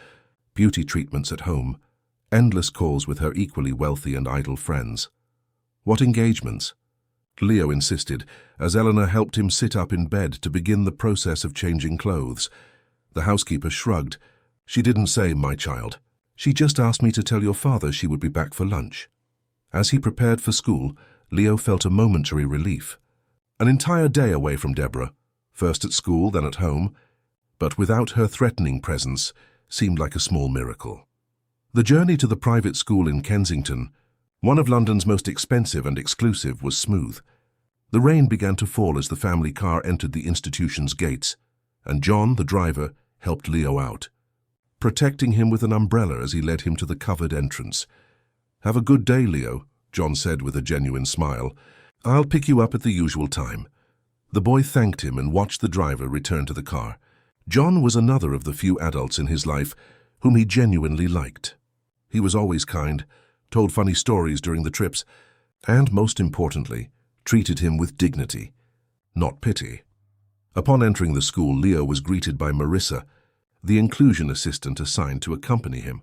beauty treatments at home, endless calls with her equally wealthy and idle friends. What engagements? Leo insisted, as Eleanor helped him sit up in bed to begin the process of changing clothes. The housekeeper shrugged. She didn't say, my child. She just asked me to tell your father she would be back for lunch. As he prepared for school, Leo felt a momentary relief. An entire day away from Deborah, first at school, then at home, but without her threatening presence, seemed like a small miracle. The journey to the private school in Kensington, one of London's most expensive and exclusive, was smooth. The rain began to fall as the family car entered the institution's gates, and John, the driver, helped Leo out, protecting him with an umbrella as he led him to the covered entrance. Have a good day, Leo, John said with a genuine smile. I'll pick you up at the usual time. The boy thanked him and watched the driver return to the car. John was another of the few adults in his life whom he genuinely liked. He was always kind, told funny stories during the trips, and, most importantly, treated him with dignity, not pity. Upon entering the school, Leo was greeted by Marissa, the inclusion assistant assigned to accompany him.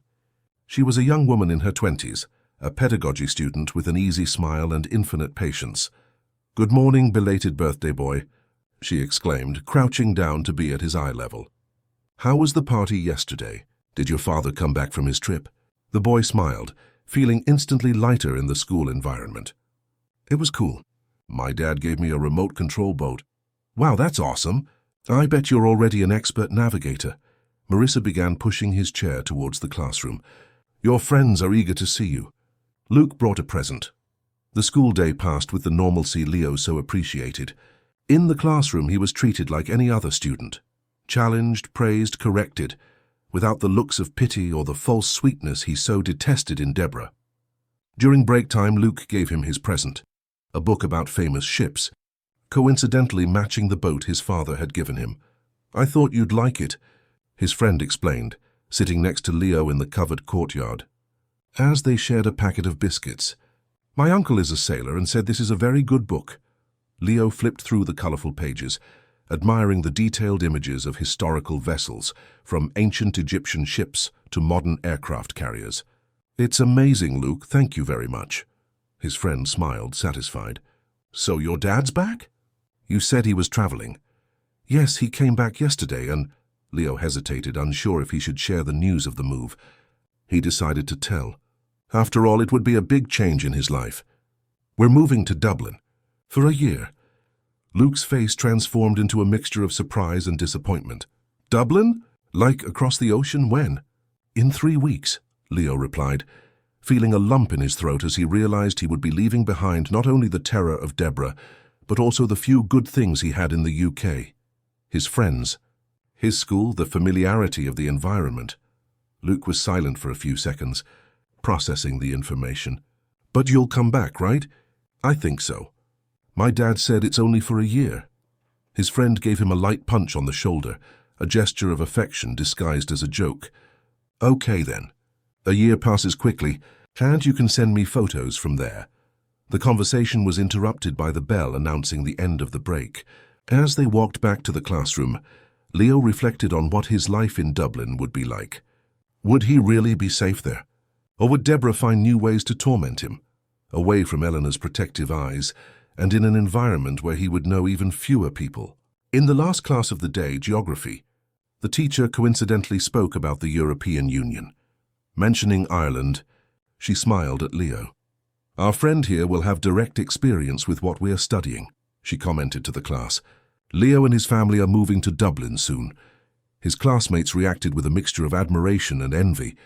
She was a young woman in her 20s, a pedagogy student with an easy smile and infinite patience. Good morning, belated birthday boy, she exclaimed, crouching down to be at his eye level. How was the party yesterday? Did your father come back from his trip? The boy smiled, feeling instantly lighter in the school environment. It was cool. My dad gave me a remote control boat. Wow, that's awesome. I bet you're already an expert navigator. Marissa began pushing his chair towards the classroom. Your friends are eager to see you. Luke brought a present. The school day passed with the normalcy Leo so appreciated. In the classroom, he was treated like any other student. Challenged, praised, corrected, without the looks of pity or the false sweetness he so detested in Deborah. During break time, Luke gave him his present, a book about famous ships, coincidentally matching the boat his father had given him. "I thought you'd like it," his friend explained, sitting next to Leo in the covered courtyard. As they shared a packet of biscuits, "My uncle is a sailor and said this is a very good book." Leo flipped through the colorful pages, admiring the detailed images of historical vessels, from ancient Egyptian ships to modern aircraft carriers. "It's amazing, Luke, thank you very much." His friend smiled, satisfied. "So your dad's back? You said he was traveling." "Yes, he came back yesterday and—" Leo hesitated, unsure if he should share the news of the move. He decided to tell. After all, it would be a big change in his life. "We're moving to Dublin. For a year." Luke's face transformed into a mixture of surprise and disappointment. "Dublin? Like across the ocean? When?" "In 3 weeks," Leo replied, feeling a lump in his throat as he realized he would be leaving behind not only the terror of Deborah, but also the few good things he had in the UK. His friends, his school, the familiarity of the environment. Luke was silent for a few seconds, processing the information. "But you'll come back, right?" "I think so. My dad said it's only for a year." His friend gave him a light punch on the shoulder, a gesture of affection disguised as a joke. "Okay then. A year passes quickly, and you can send me photos from there." The conversation was interrupted by the bell announcing the end of the break. As they walked back to the classroom, Leo reflected on what his life in Dublin would be like. Would he really be safe there? Or would Deborah find new ways to torment him, away from Eleanor's protective eyes, and in an environment where he would know even fewer people? In the last class of the day, geography, the teacher coincidentally spoke about the European Union. Mentioning Ireland, she smiled at Leo. "Our friend here will have direct experience with what we are studying," she commented to the class. "Leo and his family are moving to Dublin soon." His classmates reacted with a mixture of admiration and envy.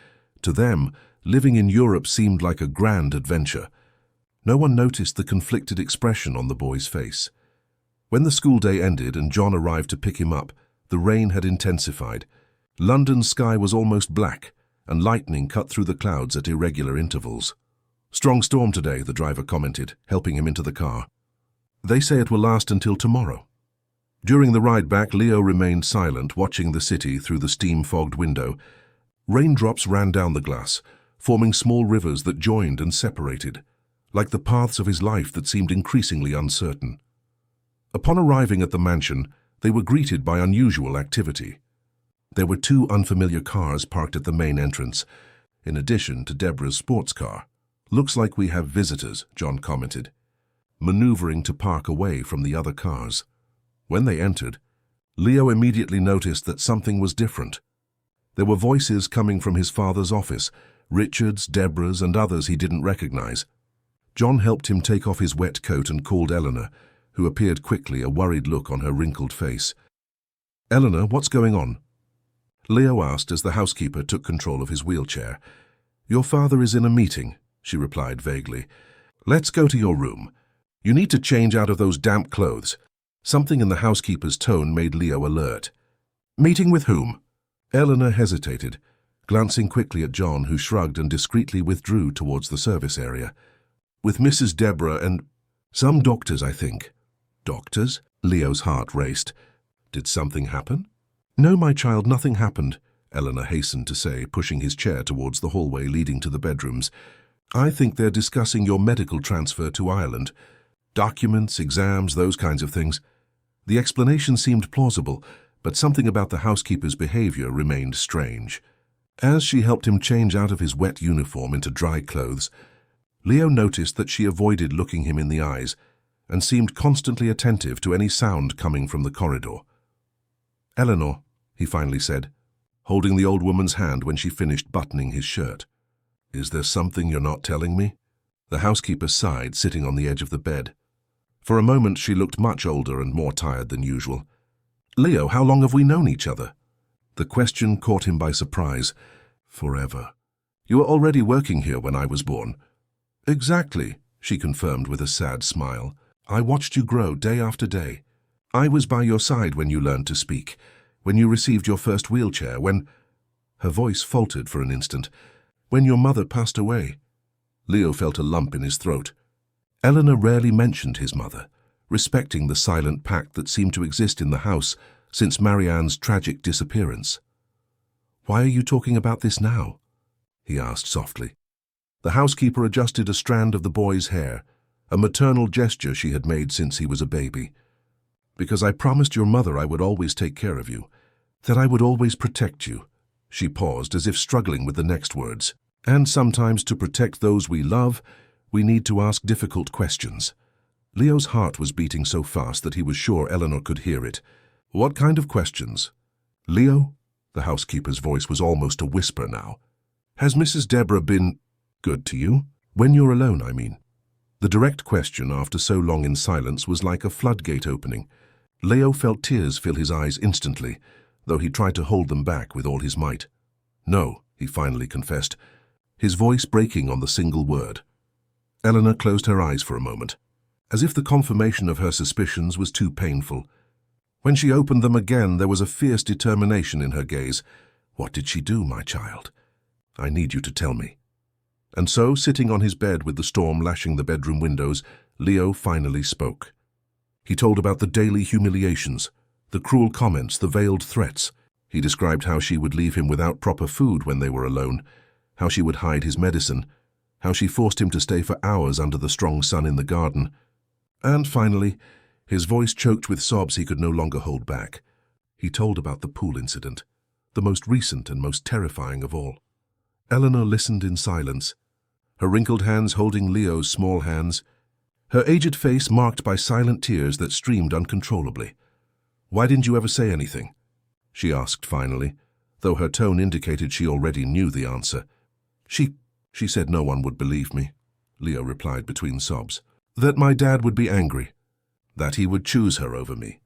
To them, living in Europe seemed like a grand adventure. No one noticed the conflicted expression on the boy's face. When the school day ended and John arrived to pick him up, the rain had intensified. London's sky was almost black, and lightning cut through the clouds at irregular intervals. "Strong storm today," the driver commented, helping him into the car. "They say it will last until tomorrow." During the ride back, Leo remained silent, watching the city through the steam-fogged window. Raindrops ran down the glass, forming small rivers that joined and separated, like the paths of his life that seemed increasingly uncertain. Upon arriving at the mansion, they were greeted by unusual activity. There were 2 unfamiliar cars parked at the main entrance, in addition to Deborah's sports car. "Looks like we have visitors," John commented, maneuvering to park away from the other cars. When they entered, Leo immediately noticed that something was different. There were voices coming from his father's office, Richard's, Deborah's, and others he didn't recognize. John helped him take off his wet coat and called Eleanor, who appeared quickly, a worried look on her wrinkled face. "Eleanor, what's going on?" Leo asked as the housekeeper took control of his wheelchair. "Your father is in a meeting," she replied vaguely. "Let's go to your room. You need to change out of those damp clothes." Something in the housekeeper's tone made Leo alert. "Meeting with whom?" Eleanor hesitated, glancing quickly at John, who shrugged and discreetly withdrew towards the service area. "With Mrs. Deborah and some doctors, I think." "Doctors?" Leo's heart raced. "Did something happen?" "No, my child, nothing happened," Eleanor hastened to say, pushing his chair towards the hallway leading to the bedrooms. "I think they're discussing your medical transfer to Ireland. Documents, exams, those kinds of things." The explanation seemed plausible, but something about the housekeeper's behavior remained strange. As she helped him change out of his wet uniform into dry clothes, Leo noticed that she avoided looking him in the eyes and seemed constantly attentive to any sound coming from the corridor. "Eleanor," he finally said, holding the old woman's hand when she finished buttoning his shirt. "Is there something you're not telling me?" The housekeeper sighed, sitting on the edge of the bed. For a moment she looked much older and more tired than usual. "Leo, how long have we known each other?" The question caught him by surprise. "Forever. You were already working here when I was born." "Exactly," she confirmed with a sad smile. "I watched you grow day after day. I was by your side when you learned to speak, when you received your first wheelchair, when—" Her voice faltered for an instant. "When your mother passed away." Leo felt a lump in his throat. Eleanor rarely mentioned his mother, respecting the silent pact that seemed to exist in the house since Marianne's tragic disappearance. "Why are you talking about this now?" he asked softly. The housekeeper adjusted a strand of the boy's hair, a maternal gesture she had made since he was a baby. "Because I promised your mother I would always take care of you, that I would always protect you." She paused as if struggling with the next words. "And sometimes to protect those we love, we need to ask difficult questions." Leo's heart was beating so fast that he was sure Eleanor could hear it. "What kind of questions?" "Leo," the housekeeper's voice was almost a whisper now, "has Mrs. Deborah been good to you? When you're alone, I mean." The direct question after so long in silence was like a floodgate opening. Leo felt tears fill his eyes instantly, though he tried to hold them back with all his might. "No," he finally confessed, his voice breaking on the single word. Eleanor closed her eyes for a moment, as if the confirmation of her suspicions was too painful. When she opened them again, there was a fierce determination in her gaze. "What did she do, my child? I need you to tell me." And so, sitting on his bed with the storm lashing the bedroom windows, Leo finally spoke. He told about the daily humiliations, the cruel comments, the veiled threats. He described how she would leave him without proper food when they were alone, how she would hide his medicine, how she forced him to stay for hours under the strong sun in the garden. And finally, his voice choked with sobs he could no longer hold back. He told about the pool incident, the most recent and most terrifying of all. Eleanor listened in silence, her wrinkled hands holding Leo's small hands, her aged face marked by silent tears that streamed uncontrollably. "Why didn't you ever say anything?" she asked finally, though her tone indicated she already knew the answer. She said no one would believe me," Leo replied between sobs. "That my dad would be angry, that he would choose her over me."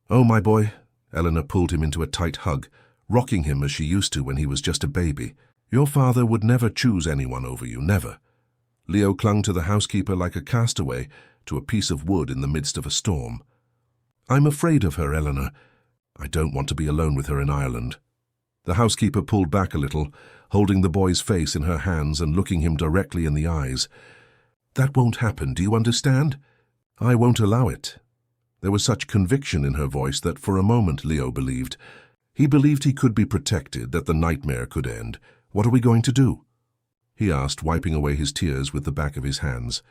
"Oh, my boy," Eleanor pulled him into a tight hug, rocking him as she used to when he was just a baby. "Your father would never choose anyone over you, never." Leo clung to the housekeeper like a castaway to a piece of wood in the midst of a storm. "I'm afraid of her, Eleanor. I don't want to be alone with her in Ireland." The housekeeper pulled back a little, holding the boy's face in her hands and looking him directly in the eyes. "That won't happen, do you understand? I won't allow it." There was such conviction in her voice that for a moment Leo believed. He believed he could be protected, that the nightmare could end. "What are we going to do?" he asked, wiping away his tears with the back of his hands.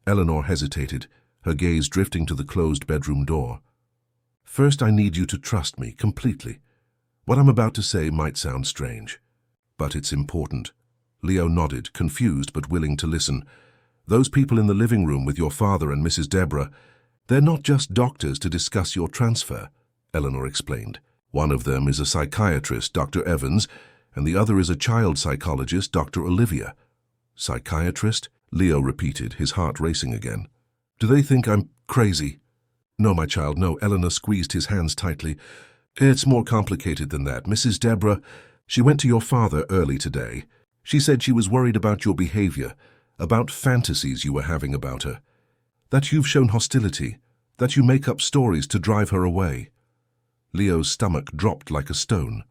Eleanor hesitated, her gaze drifting to the closed bedroom door. "First, I need you to trust me completely. What I'm about to say might sound strange, but it's important." Leo nodded, confused but willing to listen. "Those people in the living room with your father and Mrs. Deborah, they're not just doctors to discuss your transfer," Eleanor explained. "One of them is a psychiatrist, Dr. Evans, and the other is a child psychologist, Dr. Olivia." "Psychiatrist?" Leo repeated, his heart racing again. "Do they think I'm crazy?" "No, my child, no." Eleanor squeezed his hands tightly. "It's more complicated than that. Mrs. Deborah, she went to your father early today. She said she was worried about your behavior, about fantasies you were having about her, that you've shown hostility, that you make up stories to drive her away." Leo's stomach dropped like a stone.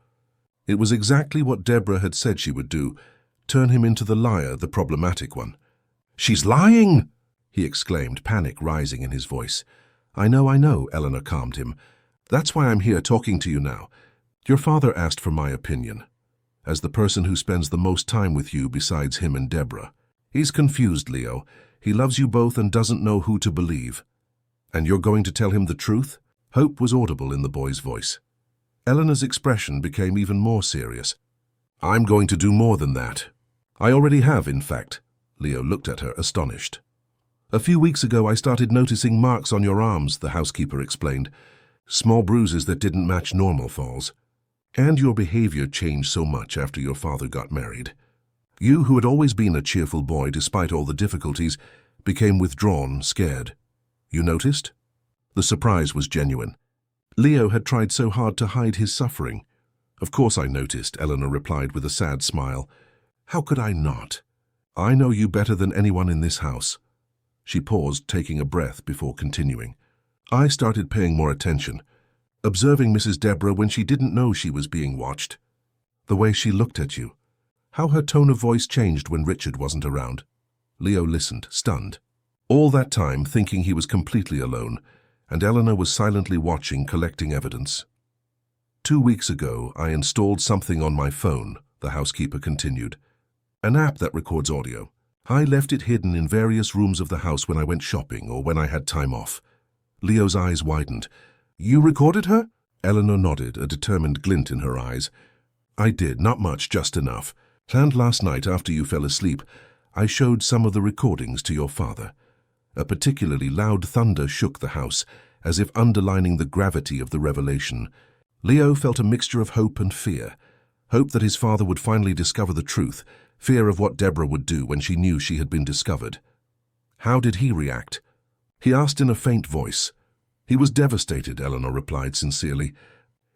It was exactly what Deborah had said she would do, turn him into the liar, the problematic one. "She's lying!" he exclaimed, panic rising in his voice. I know," Eleanor calmed him. "That's why I'm here talking to you now. Your father asked for my opinion, as the person who spends the most time with you besides him and Deborah. He's confused, Leo. He loves you both and doesn't know who to believe." "And you're going to tell him the truth?" Hope was audible in the boy's voice. Eleanor's expression became even more serious. "I'm going to do more than that. I already have, in fact." Leo looked at her, astonished. "A few weeks ago I started noticing marks on your arms," the housekeeper explained. "Small bruises that didn't match normal falls. And your behavior changed so much after your father got married. You, who had always been a cheerful boy despite all the difficulties, became withdrawn, scared. You noticed?" The surprise was genuine. Leo had tried so hard to hide his suffering. "Of course I noticed," Eleanor replied with a sad smile. "How could I not? I know you better than anyone in this house." She paused, taking a breath before continuing. "I started paying more attention, observing Mrs. Deborah when she didn't know she was being watched. The way she looked at you, how her tone of voice changed when Richard wasn't around." Leo listened, stunned. All that time thinking he was completely alone, and Eleanor was silently watching, collecting evidence. 2 weeks ago, I installed something on my phone, the housekeeper continued. An app that records audio. I left it hidden in various rooms of the house when I went shopping or when I had time off. Leo's eyes widened. You recorded her? Eleanor nodded, a determined glint in her eyes. I did, not much, just enough. And last night, after you fell asleep, I showed some of the recordings to your father. A particularly loud thunder shook the house, as if underlining the gravity of the revelation. Leo felt a mixture of hope and fear. Hope that his father would finally discover the truth, fear of what Deborah would do when she knew she had been discovered. How did he react? He asked in a faint voice. He was devastated, Eleanor replied sincerely.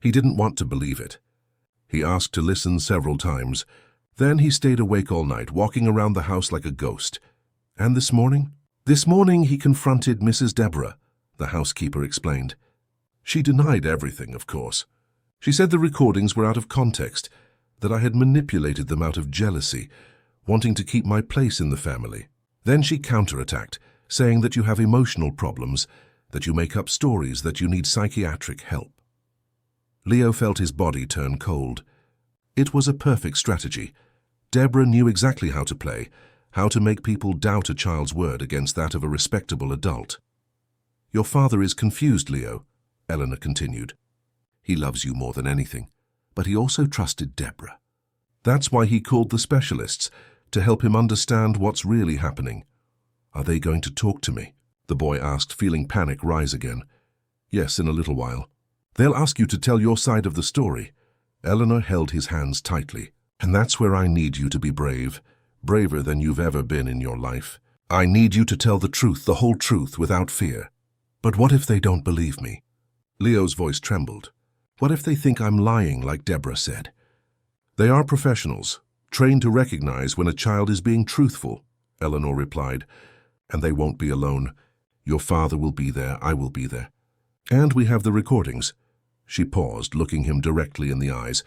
He didn't want to believe it. He asked to listen several times. Then he stayed awake all night, walking around the house like a ghost. And this morning? This morning he confronted Mrs. Deborah, the housekeeper explained. She denied everything, of course. She said the recordings were out of context, that I had manipulated them out of jealousy, wanting to keep my place in the family. Then she counterattacked, saying that you have emotional problems, that you make up stories, that you need psychiatric help. Leo felt his body turn cold. It was a perfect strategy. Deborah knew exactly how to play, how to make people doubt a child's word against that of a respectable adult. Your father is confused, Leo, Eleanor continued. He loves you more than anything, but he also trusted Deborah. That's why he called the specialists, to help him understand what's really happening. Are they going to talk to me? The boy asked, feeling panic rise again. Yes, in a little while. They'll ask you to tell your side of the story. Eleanor held his hands tightly. And that's where I need you to be brave, braver than you've ever been in your life. I need you to tell the truth, the whole truth, without fear. But what if they don't believe me? Leo's voice trembled. What if they think I'm lying, like Deborah said? They are professionals, trained to recognize when a child is being truthful, Eleanor replied. And they won't be alone. Your father will be there, I will be there. And we have the recordings. She paused, looking him directly in the eyes.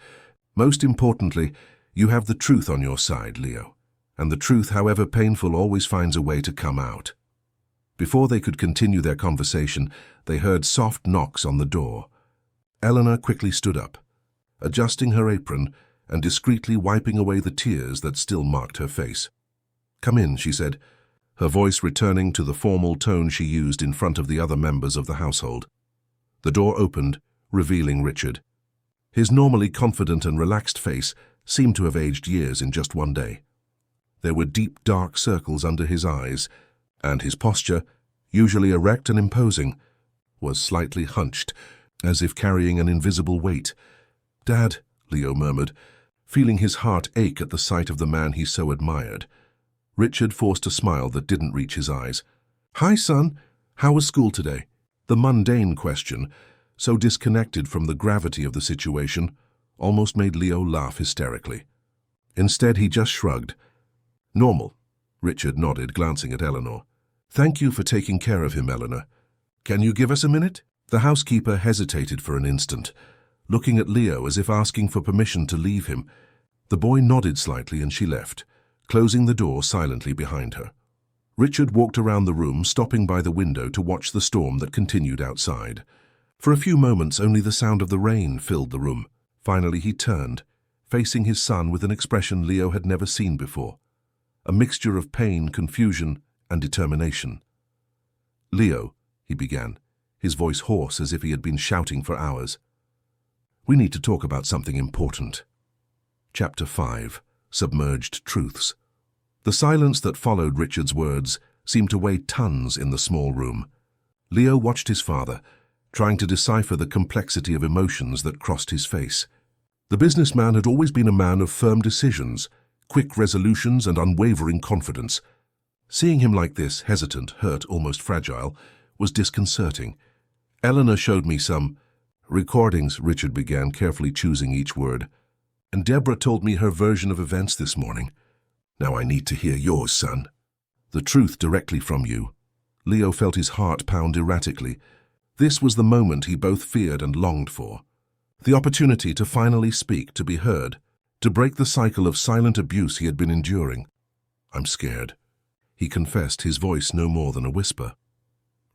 Most importantly, you have the truth on your side, Leo. And the truth, however painful, always finds a way to come out. Before they could continue their conversation, they heard soft knocks on the door. Eleanor quickly stood up, adjusting her apron and discreetly wiping away the tears that still marked her face. Come in, she said, her voice returning to the formal tone she used in front of the other members of the household. The door opened, revealing Richard. His normally confident and relaxed face seemed to have aged years in just one day. There were deep, dark circles under his eyes, and his posture, usually erect and imposing, was slightly hunched, as if carrying an invisible weight. Dad, Leo murmured, feeling his heart ache at the sight of the man he so admired. Richard forced a smile that didn't reach his eyes. Hi, son. How was school today? The mundane question, so disconnected from the gravity of the situation, almost made Leo laugh hysterically. Instead, he just shrugged. Normal, Richard nodded, glancing at Eleanor. Thank you for taking care of him, Eleanor. Can you give us a minute? The housekeeper hesitated for an instant, looking at Leo as if asking for permission to leave him. The boy nodded slightly and she left, closing the door silently behind her. Richard walked around the room, stopping by the window to watch the storm that continued outside. For a few moments, only the sound of the rain filled the room. Finally, he turned, facing his son with an expression Leo had never seen before. A mixture of pain, confusion, and determination. Leo, he began, his voice hoarse as if he had been shouting for hours. We need to talk about something important. Chapter 5. Submerged Truths. The silence that followed Richard's words seemed to weigh tons in the small room. Leo watched his father, trying to decipher the complexity of emotions that crossed his face. The businessman had always been a man of firm decisions, quick resolutions, and unwavering confidence. Seeing him like this, hesitant, hurt, almost fragile, was disconcerting. Eleanor showed me some recordings, Richard began, carefully choosing each word. And Deborah told me her version of events this morning. Now I need to hear yours, son. The truth directly from you. Leo felt his heart pound erratically. This was the moment he both feared and longed for. The opportunity to finally speak, to be heard, to break the cycle of silent abuse he had been enduring. I'm scared. he confessed, his voice no more than a whisper.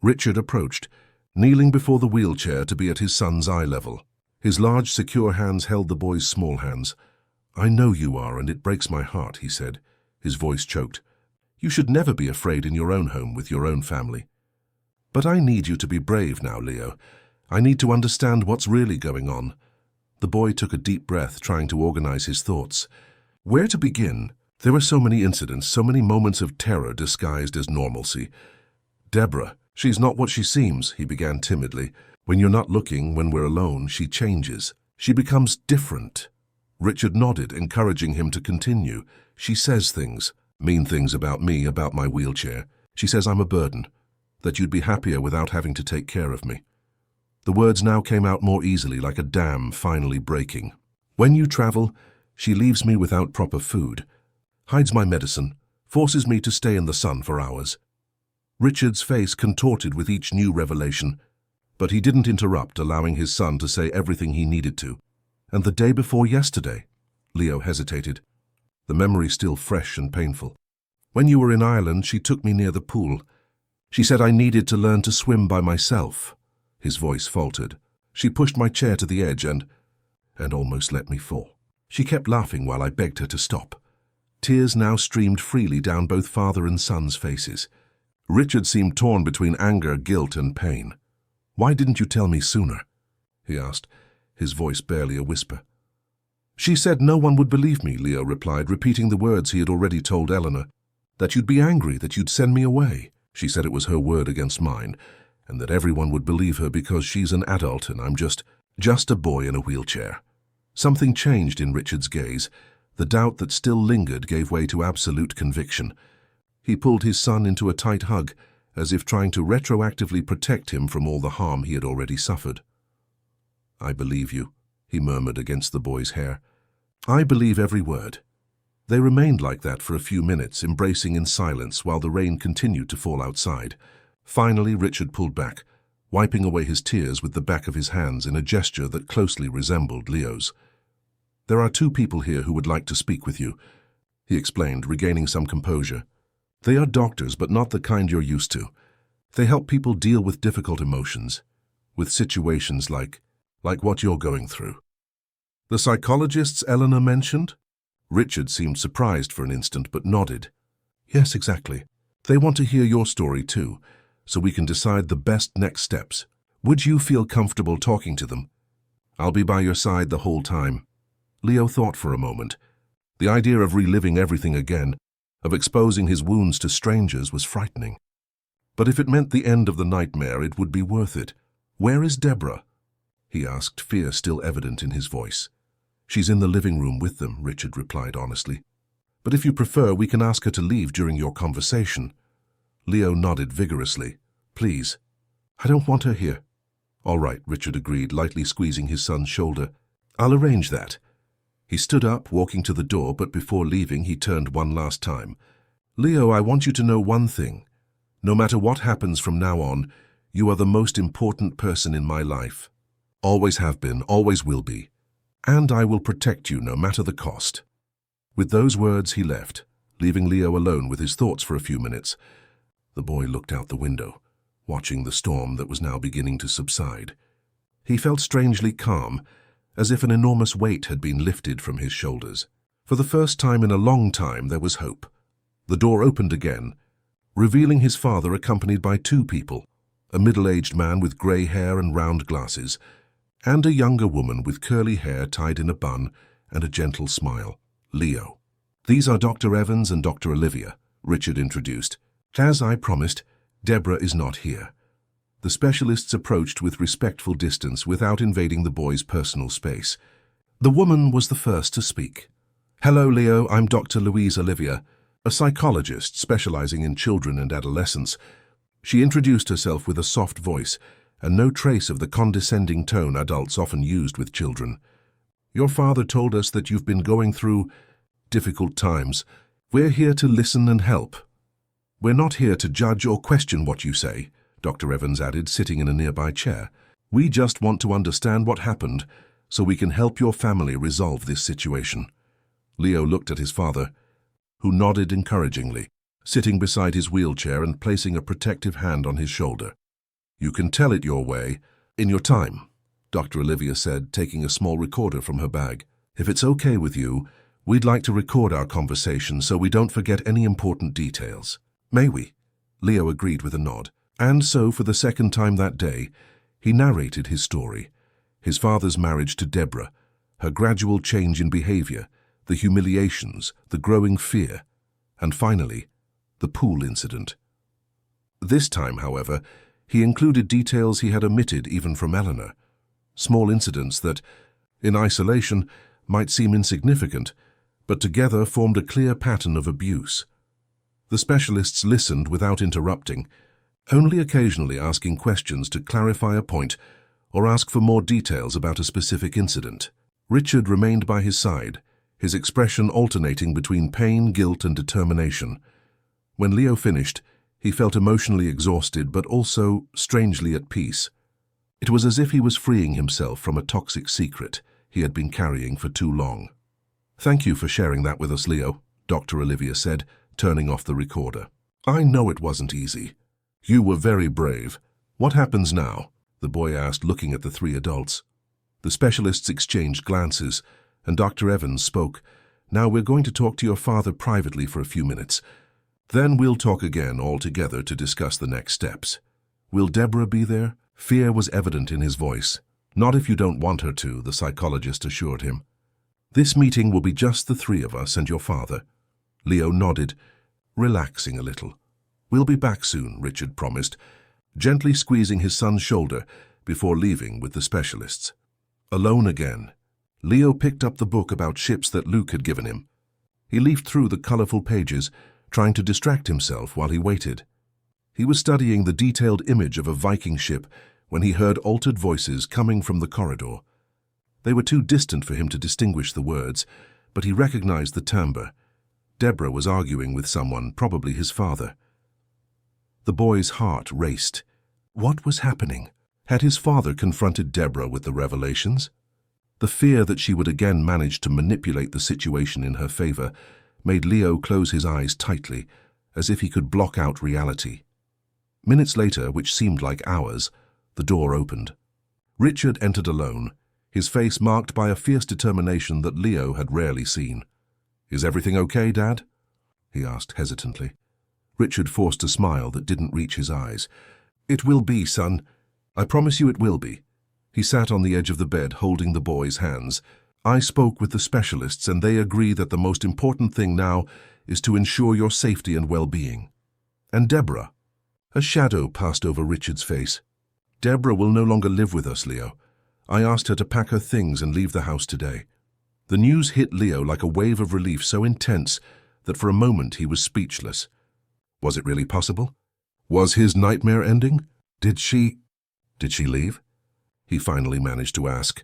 Richard approached, kneeling before the wheelchair to be at his son's eye level. His large, secure hands held the boy's small hands. "I know you are, and it breaks my heart," he said, his voice choked. "You should never be afraid in your own home with your own family. But I need you to be brave now, Leo. I need to understand what's really going on." The boy took a deep breath, trying to organize his thoughts. Where to begin? There were so many incidents, so many moments of terror disguised as normalcy. "Deborah, she's not what she seems," he began timidly. "When you're not looking, when we're alone, she changes. She becomes different." Richard nodded, encouraging him to continue. "She says things, mean things about me, about my wheelchair. She says I'm a burden, that you'd be happier without having to take care of me." The words now came out more easily, like a dam finally breaking. "When you travel, she leaves me without proper food, hides my medicine, forces me to stay in the sun for hours." Richard's face contorted with each new revelation, but he didn't interrupt, allowing his son to say everything he needed to. "And the day before yesterday," Leo hesitated, the memory still fresh and painful. "When you were in Ireland, she took me near the pool. She said I needed to learn to swim by myself." His voice faltered. "She pushed my chair to the edge and almost let me fall. She kept laughing while I begged her to stop." Tears now streamed freely down both father and son's faces. Richard seemed torn between anger, guilt, and pain. "Why didn't you tell me sooner?" he asked, his voice barely a whisper. "She said no one would believe me," Leo replied, repeating the words he had already told Eleanor. "That you'd be angry, that you'd send me away." She said it was her word against mine, and that everyone would believe her because she's an adult and I'm just a boy in a wheelchair. Something changed in Richard's gaze. The doubt that still lingered gave way to absolute conviction. He pulled his son into a tight hug, as if trying to retroactively protect him from all the harm he had already suffered. "I believe you," he murmured against the boy's hair. "I believe every word." They remained like that for a few minutes, embracing in silence while the rain continued to fall outside. Finally, Richard pulled back, wiping away his tears with the back of his hands in a gesture that closely resembled Leo's. "There are two people here who would like to speak with you," he explained, regaining some composure. "They are doctors, but not the kind you're used to. They help people deal with difficult emotions, with situations like what you're going through." "The psychologists Eleanor mentioned?" Richard seemed surprised for an instant, but nodded. "Yes, exactly. They want to hear your story too, so we can decide the best next steps. Would you feel comfortable talking to them? I'll be by your side the whole time." Leo thought for a moment. The idea of reliving everything again, of exposing his wounds to strangers, was frightening. But if it meant the end of the nightmare, it would be worth it. "Where is Deborah?" he asked, fear still evident in his voice. "She's in the living room with them," Richard replied honestly. "But if you prefer, we can ask her to leave during your conversation." Leo nodded vigorously. "Please. I don't want her here." "All right," Richard agreed, lightly squeezing his son's shoulder. "I'll arrange that." He stood up, walking to the door, but before leaving, he turned one last time. "Leo, I want you to know one thing. No matter what happens from now on, you are the most important person in my life. Always have been, always will be. And I will protect you no matter the cost." With those words, he left, leaving Leo alone with his thoughts for a few minutes. The boy looked out the window, watching the storm that was now beginning to subside. He felt strangely calm, as if an enormous weight had been lifted from his shoulders. For the first time in a long time, there was hope. The door opened again, revealing his father accompanied by two people, a middle-aged man with grey hair and round glasses, and a younger woman with curly hair tied in a bun and a gentle smile, Leo. "These are Dr. Evans and Dr. Olivia," Richard introduced. "As I promised, Deborah is not here." The specialists approached with respectful distance without invading the boy's personal space. The woman was the first to speak. "Hello, Leo, I'm Dr. Louise Olivia, a psychologist specializing in children and adolescents." She introduced herself with a soft voice and no trace of the condescending tone adults often used with children. "Your father told us that you've been going through difficult times. We're here to listen and help. We're not here to judge or question what you say," Dr. Evans added, sitting in a nearby chair. "We just want to understand what happened so we can help your family resolve this situation." Leo looked at his father, who nodded encouragingly, sitting beside his wheelchair and placing a protective hand on his shoulder. "You can tell it your way, in your time," Dr. Olivia said, taking a small recorder from her bag. "If it's okay with you, we'd like to record our conversation so we don't forget any important details." "May we?" Leo agreed with a nod. And so, for the second time that day, he narrated his story. His father's marriage to Deborah, her gradual change in behavior, the humiliations, the growing fear, and finally, the pool incident. This time, however, he included details he had omitted even from Eleanor. Small incidents that, in isolation, might seem insignificant, but together formed a clear pattern of abuse. The specialists listened without interrupting, only occasionally asking questions to clarify a point or ask for more details about a specific incident. Richard remained by his side, his expression alternating between pain, guilt, and determination. When Leo finished, he felt emotionally exhausted but also strangely at peace. It was as if he was freeing himself from a toxic secret he had been carrying for too long. "Thank you for sharing that with us, Leo," Dr. Olivia said, turning off the recorder. "I know it wasn't easy. You were very brave. What happens now?" the boy asked, looking at the three adults. The specialists exchanged glances, and Dr. Evans spoke. "Now we're going to talk to your father privately for a few minutes. Then we'll talk again all together to discuss the next steps. Will Deborah be there?" Fear was evident in his voice. "Not if you don't want her to," the psychologist assured him. "This meeting will be just the three of us and your father." Leo nodded, relaxing a little. "We'll be back soon," Richard promised, gently squeezing his son's shoulder before leaving with the specialists. Alone again, Leo picked up the book about ships that Luke had given him. He leafed through the colorful pages, trying to distract himself while he waited. He was studying the detailed image of a Viking ship when he heard altered voices coming from the corridor. They were too distant for him to distinguish the words, but he recognized the timbre. Deborah was arguing with someone, probably his father. The boy's heart raced. What was happening? Had his father confronted Deborah with the revelations? The fear that she would again manage to manipulate the situation in her favor made Leo close his eyes tightly, as if he could block out reality. Minutes later, which seemed like hours, the door opened. Richard entered alone, his face marked by a fierce determination that Leo had rarely seen. "Is everything okay, Dad?" he asked hesitantly. Richard forced a smile that didn't reach his eyes. "It will be, son. I promise you it will be." He sat on the edge of the bed, holding the boy's hands. "I spoke with the specialists, and they agree that the most important thing now is to ensure your safety and well-being. And Deborah." A shadow passed over Richard's face. "Deborah will no longer live with us, Leo. I asked her to pack her things and leave the house today." The news hit Leo like a wave of relief so intense that for a moment he was speechless. Was it really possible? Was his nightmare ending? Did she leave? He finally managed to ask.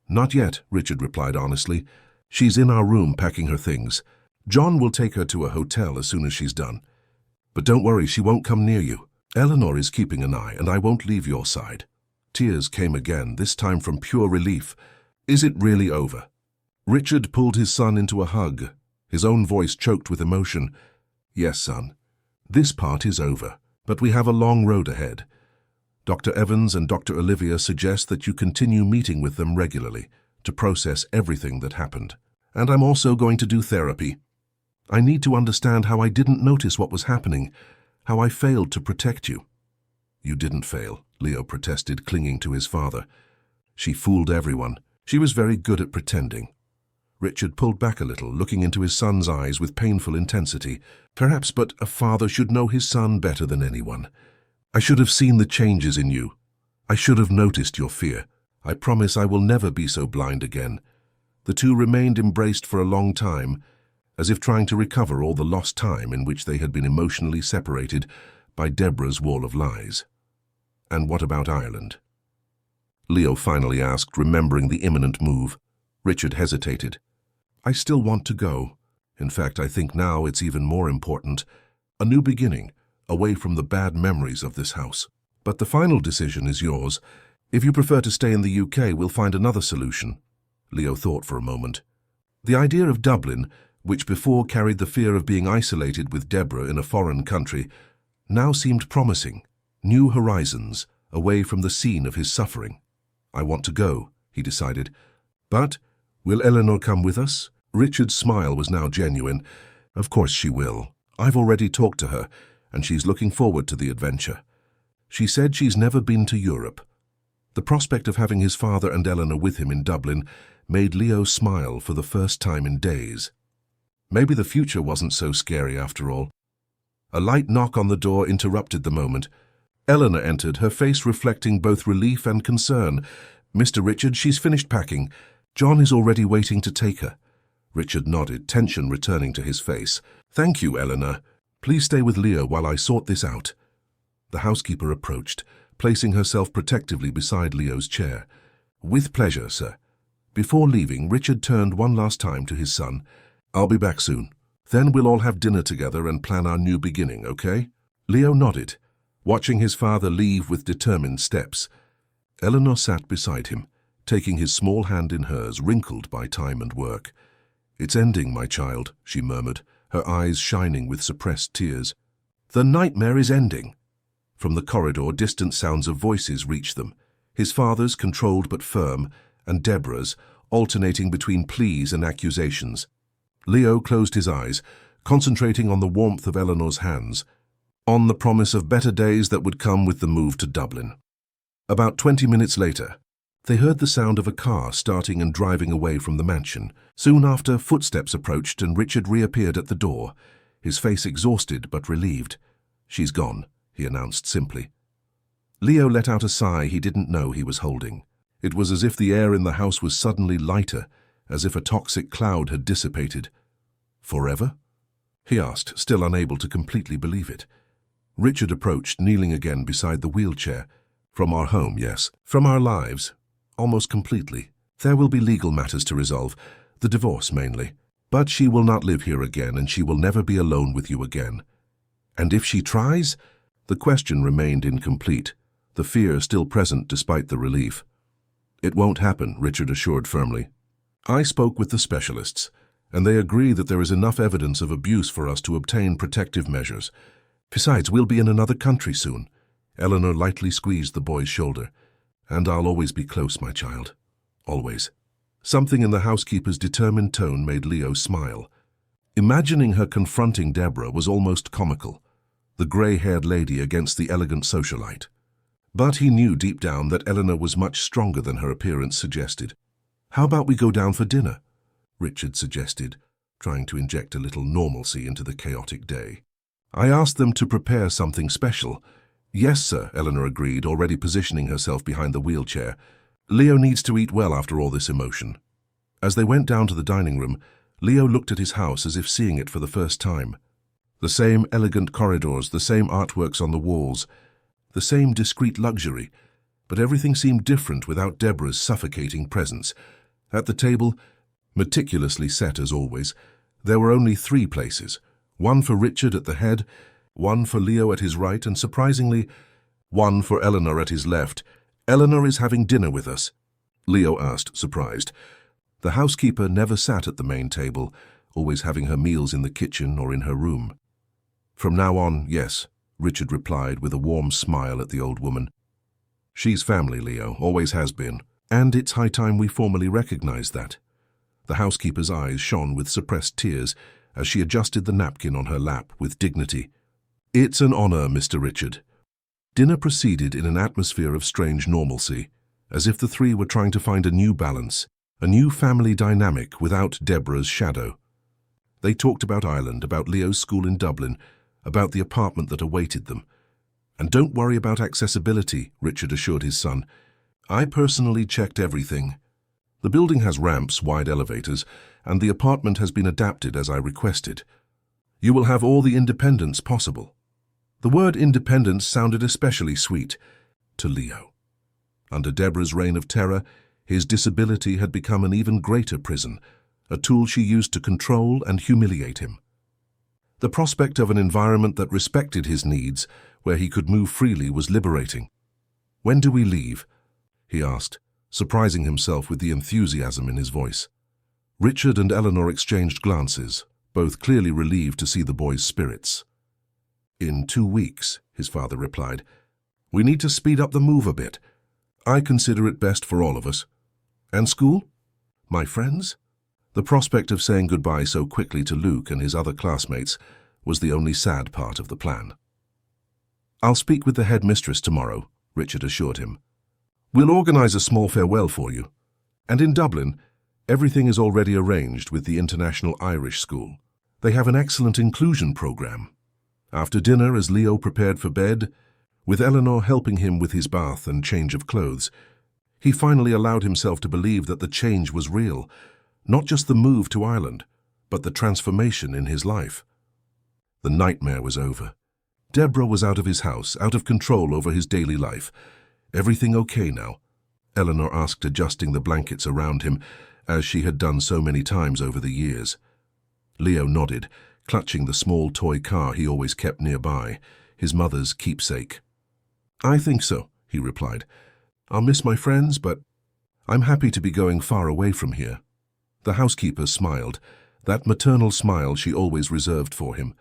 "Not yet," Richard replied honestly. "She's in our room packing her things. John will take her to a hotel as soon as she's done. But don't worry, she won't come near you. Eleanor is keeping an eye, and I won't leave your side." Tears came again, this time from pure relief. "Is it really over?" Richard pulled his son into a hug, his own voice choked with emotion. "Yes, son. This part is over, but we have a long road ahead. Dr. Evans and Dr. Olivia suggest that you continue meeting with them regularly to process everything that happened. And I'm also going to do therapy. I need to understand how I didn't notice what was happening, how I failed to protect you." "You didn't fail," Leo protested, clinging to his father. "She fooled everyone. She was very good at pretending." Richard pulled back a little, looking into his son's eyes with painful intensity. "Perhaps, but a father should know his son better than anyone. I should have seen the changes in you. I should have noticed your fear. I promise I will never be so blind again." The two remained embraced for a long time, as if trying to recover all the lost time in which they had been emotionally separated by Deborah's wall of lies. "And what about Ireland?" Leo finally asked, remembering the imminent move. Richard hesitated. "I still want to go. In fact, I think now it's even more important. A new beginning, away from the bad memories of this house. But the final decision is yours. If you prefer to stay in the UK, we'll find another solution." Leo thought for a moment. The idea of Dublin, which before carried the fear of being isolated with Deborah in a foreign country, now seemed promising, new horizons, away from the scene of his suffering. "I want to go," he decided. "But, will Eleanor come with us?" Richard's smile was now genuine. "Of course she will. I've already talked to her, and she's looking forward to the adventure. She said she's never been to Europe." The prospect of having his father and Eleanor with him in Dublin made Leo smile for the first time in days. Maybe the future wasn't so scary after all. A light knock on the door interrupted the moment. Eleanor entered, her face reflecting both relief and concern. "Mr. Richard, she's finished packing. John is already waiting to take her." Richard nodded, tension returning to his face. "Thank you, Eleanor. Please stay with Leo while I sort this out." The housekeeper approached, placing herself protectively beside Leo's chair. "With pleasure, sir." Before leaving, Richard turned one last time to his son. "I'll be back soon. Then we'll all have dinner together and plan our new beginning, okay?" Leo nodded, watching his father leave with determined steps. Eleanor sat beside him, taking his small hand in hers, wrinkled by time and work. "It's ending, my child," she murmured, her eyes shining with suppressed tears. "The nightmare is ending." From the corridor, distant sounds of voices reached them, his father's controlled but firm, and Deborah's, alternating between pleas and accusations. Leo closed his eyes, concentrating on the warmth of Eleanor's hands, on the promise of better days that would come with the move to Dublin. About 20 minutes later, they heard the sound of a car starting and driving away from the mansion. Soon after, footsteps approached and Richard reappeared at the door, his face exhausted but relieved. "She's gone," he announced simply. Leo let out a sigh he didn't know he was holding. It was as if the air in the house was suddenly lighter, as if a toxic cloud had dissipated. "Forever?" he asked, still unable to completely believe it. Richard approached, kneeling again beside the wheelchair. "From our home, yes. From our lives. Almost completely. There will be legal matters to resolve, the divorce mainly. But she will not live here again, and she will never be alone with you again." "And if she tries?" The question remained incomplete, the fear still present despite the relief. "It won't happen," Richard assured firmly. "I spoke with the specialists, and they agree that there is enough evidence of abuse for us to obtain protective measures. Besides, we'll be in another country soon." Eleanor lightly squeezed the boy's shoulder. "And I'll always be close, my child. Always." Something in the housekeeper's determined tone made Leo smile. Imagining her confronting Deborah was almost comical, the grey-haired lady against the elegant socialite. But he knew deep down that Eleanor was much stronger than her appearance suggested. "How about we go down for dinner?" Richard suggested, trying to inject a little normalcy into the chaotic day. "I asked them to prepare something special." "Yes, sir," Eleanor agreed, already positioning herself behind the wheelchair. "Leo needs to eat well after all this emotion." As they went down to the dining room, Leo looked at his house as if seeing it for the first time. The same elegant corridors, the same artworks on the walls, the same discreet luxury, but everything seemed different without Deborah's suffocating presence. At the table, meticulously set as always, there were only 3 places, one for Richard at the head, one for Leo at his right, and surprisingly, one for Eleanor at his left. "Eleanor is having dinner with us?" Leo asked, surprised. The housekeeper never sat at the main table, always having her meals in the kitchen or in her room. "From now on, yes," Richard replied with a warm smile at the old woman. "She's family, Leo, always has been, and it's high time we formally recognize that." The housekeeper's eyes shone with suppressed tears as she adjusted the napkin on her lap with dignity. "It's an honor, Mr. Richard." Dinner proceeded in an atmosphere of strange normalcy, as if the 3 were trying to find a new balance, a new family dynamic without Deborah's shadow. They talked about Ireland, about Leo's school in Dublin, about the apartment that awaited them. "And don't worry about accessibility," Richard assured his son. "I personally checked everything. The building has ramps, wide elevators, and the apartment has been adapted as I requested. You will have all the independence possible." The word independence sounded especially sweet to Leo. Under Deborah's reign of terror, his disability had become an even greater prison, a tool she used to control and humiliate him. The prospect of an environment that respected his needs, where he could move freely, was liberating. "When do we leave?" he asked, surprising himself with the enthusiasm in his voice. Richard and Eleanor exchanged glances, both clearly relieved to see the boy's spirits. "In 2 weeks," his father replied. "We need to speed up the move a bit. I consider it best for all of us. And school? My friends?" The prospect of saying goodbye so quickly to Luke and his other classmates was the only sad part of the plan. "I'll speak with the headmistress tomorrow," Richard assured him. "We'll organize a small farewell for you. And in Dublin, everything is already arranged with the International Irish School. They have an excellent inclusion program." After dinner, as Leo prepared for bed, with Eleanor helping him with his bath and change of clothes, he finally allowed himself to believe that the change was real, not just the move to Ireland, but the transformation in his life. The nightmare was over. Deborah was out of his house, out of control over his daily life. "Everything okay now?" Eleanor asked, adjusting the blankets around him, as she had done so many times over the years. Leo nodded, clutching the small toy car he always kept nearby, his mother's keepsake. "I think so," he replied. "I'll miss my friends, but I'm happy to be going far away from here." The housekeeper smiled, that maternal smile she always reserved for him.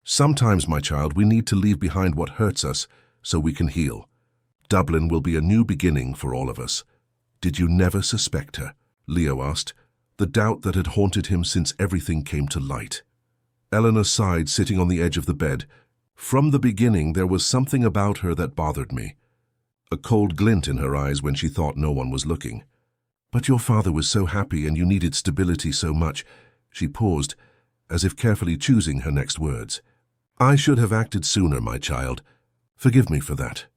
"Sometimes, my child, we need to leave behind what hurts us so we can heal. Dublin will be a new beginning for all of us." "Did you never suspect her?" Leo asked, the doubt that had haunted him since everything came to light. Eleanor sighed, sitting on the edge of the bed. "From the beginning, there was something about her that bothered me." A cold glint in her eyes when she thought no one was looking. "But your father was so happy and you needed stability so much." She paused, as if carefully choosing her next words. "I should have acted sooner, my child. Forgive me for that."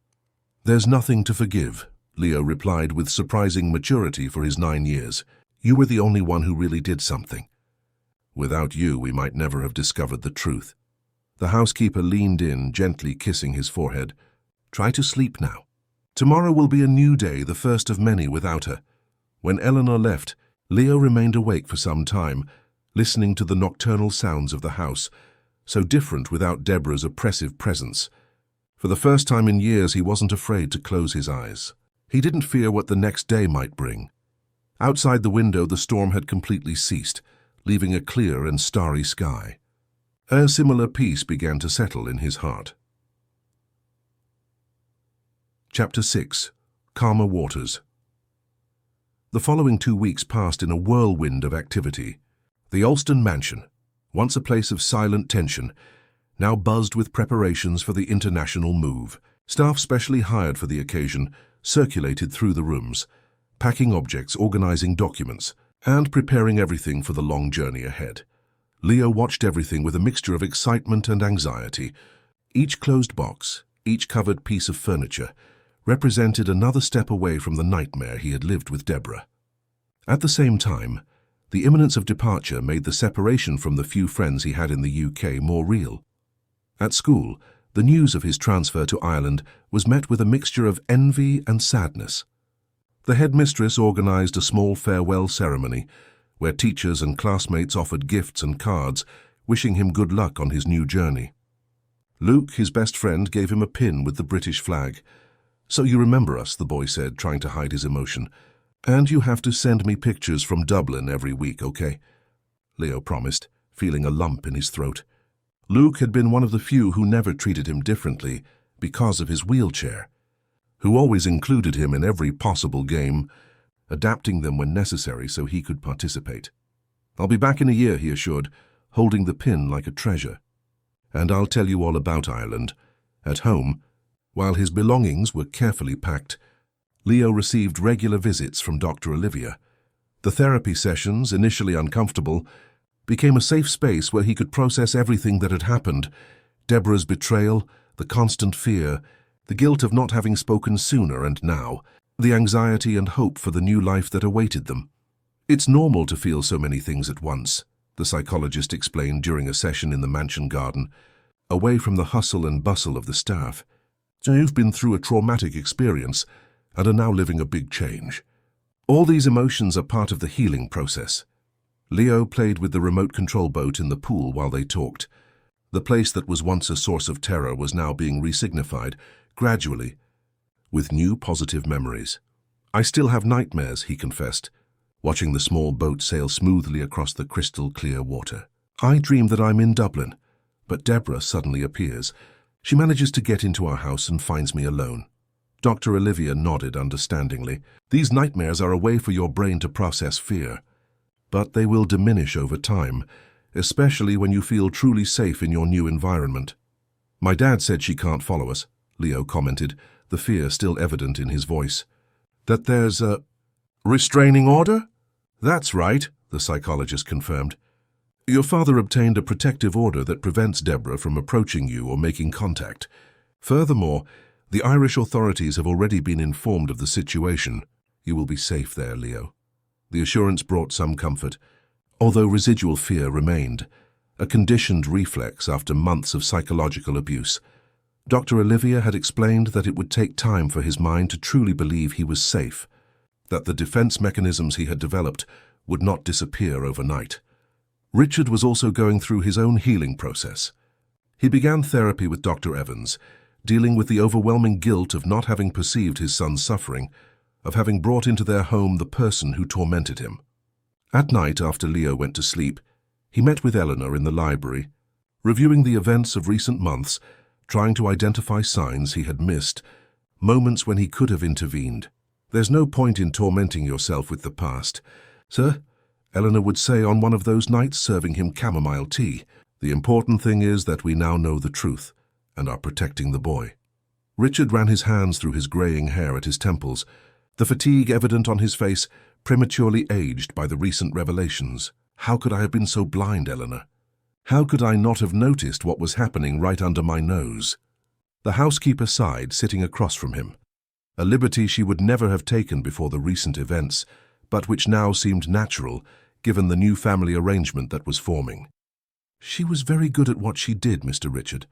"There's nothing to forgive," Leo replied with surprising maturity for his 9 years. "You were the only one who really did something. Without you, we might never have discovered the truth." The housekeeper leaned in, gently kissing his forehead. "Try to sleep now. Tomorrow will be a new day, the first of many without her." When Eleanor left, Leo remained awake for some time, listening to the nocturnal sounds of the house, so different without Deborah's oppressive presence. For the first time in years, he wasn't afraid to close his eyes. He didn't fear what the next day might bring. Outside the window, the storm had completely ceased, leaving a clear and starry sky. A similar peace began to settle in his heart. Chapter 6. Calmer Waters. The following 2 weeks passed in a whirlwind of activity. The Alston mansion, once a place of silent tension, now buzzed with preparations for the international move. Staff specially hired for the occasion circulated through the rooms, packing objects, organizing documents, and preparing everything for the long journey ahead. Leo watched everything with a mixture of excitement and anxiety. Each closed box, each covered piece of furniture, represented another step away from the nightmare he had lived with Deborah. At the same time, the imminence of departure made the separation from the few friends he had in the UK more real. At school, the news of his transfer to Ireland was met with a mixture of envy and sadness. The headmistress organized a small farewell ceremony, where teachers and classmates offered gifts and cards, wishing him good luck on his new journey. Luke, his best friend, gave him a pin with the British flag. "So you remember us," the boy said, trying to hide his emotion. "And you have to send me pictures from Dublin every week, okay?" Leo promised, feeling a lump in his throat. Luke had been one of the few who never treated him differently because of his wheelchair, who always included him in every possible game, adapting them when necessary so he could participate. "I'll be back in a year," he assured, holding the pin like a treasure. "And I'll tell you all about Ireland." At home, while his belongings were carefully packed, Leo received regular visits from Dr. Olivia. The therapy sessions, initially uncomfortable, became a safe space where he could process everything that had happened: Deborah's betrayal, the constant fear, the guilt of not having spoken sooner, and now, the anxiety and hope for the new life that awaited them. "It's normal to feel so many things at once," the psychologist explained during a session in the mansion garden, away from the hustle and bustle of the staff. "So you've been through a traumatic experience and are now living a big change. All these emotions are part of the healing process." Leo played with the remote control boat in the pool while they talked. The place that was once a source of terror was now being resignified, gradually, with new positive memories. "I still have nightmares," he confessed, watching the small boat sail smoothly across the crystal-clear water. I dream that I'm in Dublin, but Deborah suddenly appears. She manages to get into our house and finds me alone. Dr. Olivia nodded understandingly. These nightmares are a way for your brain to process fear, but they will diminish over time, especially when you feel truly safe in your new environment. My dad said she can't follow us, Leo commented, the fear still evident in his voice. That there's a restraining order? That's right, the psychologist confirmed. Your father obtained a protective order that prevents Deborah from approaching you or making contact. Furthermore, the Irish authorities have already been informed of the situation. You will be safe there, Leo. The assurance brought some comfort, although residual fear remained, a conditioned reflex after months of psychological abuse. Dr. Olivia had explained that it would take time for his mind to truly believe he was safe, that the defense mechanisms he had developed would not disappear overnight. Richard was also going through his own healing process. He began therapy with Dr. Evans, dealing with the overwhelming guilt of not having perceived his son's suffering, of having brought into their home the person who tormented him. At night, after Leo went to sleep, he met with Eleanor in the library, reviewing the events of recent months, trying to identify signs he had missed, moments when he could have intervened. There's no point in tormenting yourself with the past. Sir, Eleanor would say on one of those nights serving him chamomile tea. The important thing is that we now know the truth and are protecting the boy. Richard ran his hands through his graying hair at his temples, the fatigue evident on his face, prematurely aged by the recent revelations. How could I have been so blind, Eleanor? How could I not have noticed what was happening right under my nose? The housekeeper sighed, sitting across from him, a liberty she would never have taken before the recent events, but which now seemed natural, given the new family arrangement that was forming. She was very good at what she did, Mr. Richard.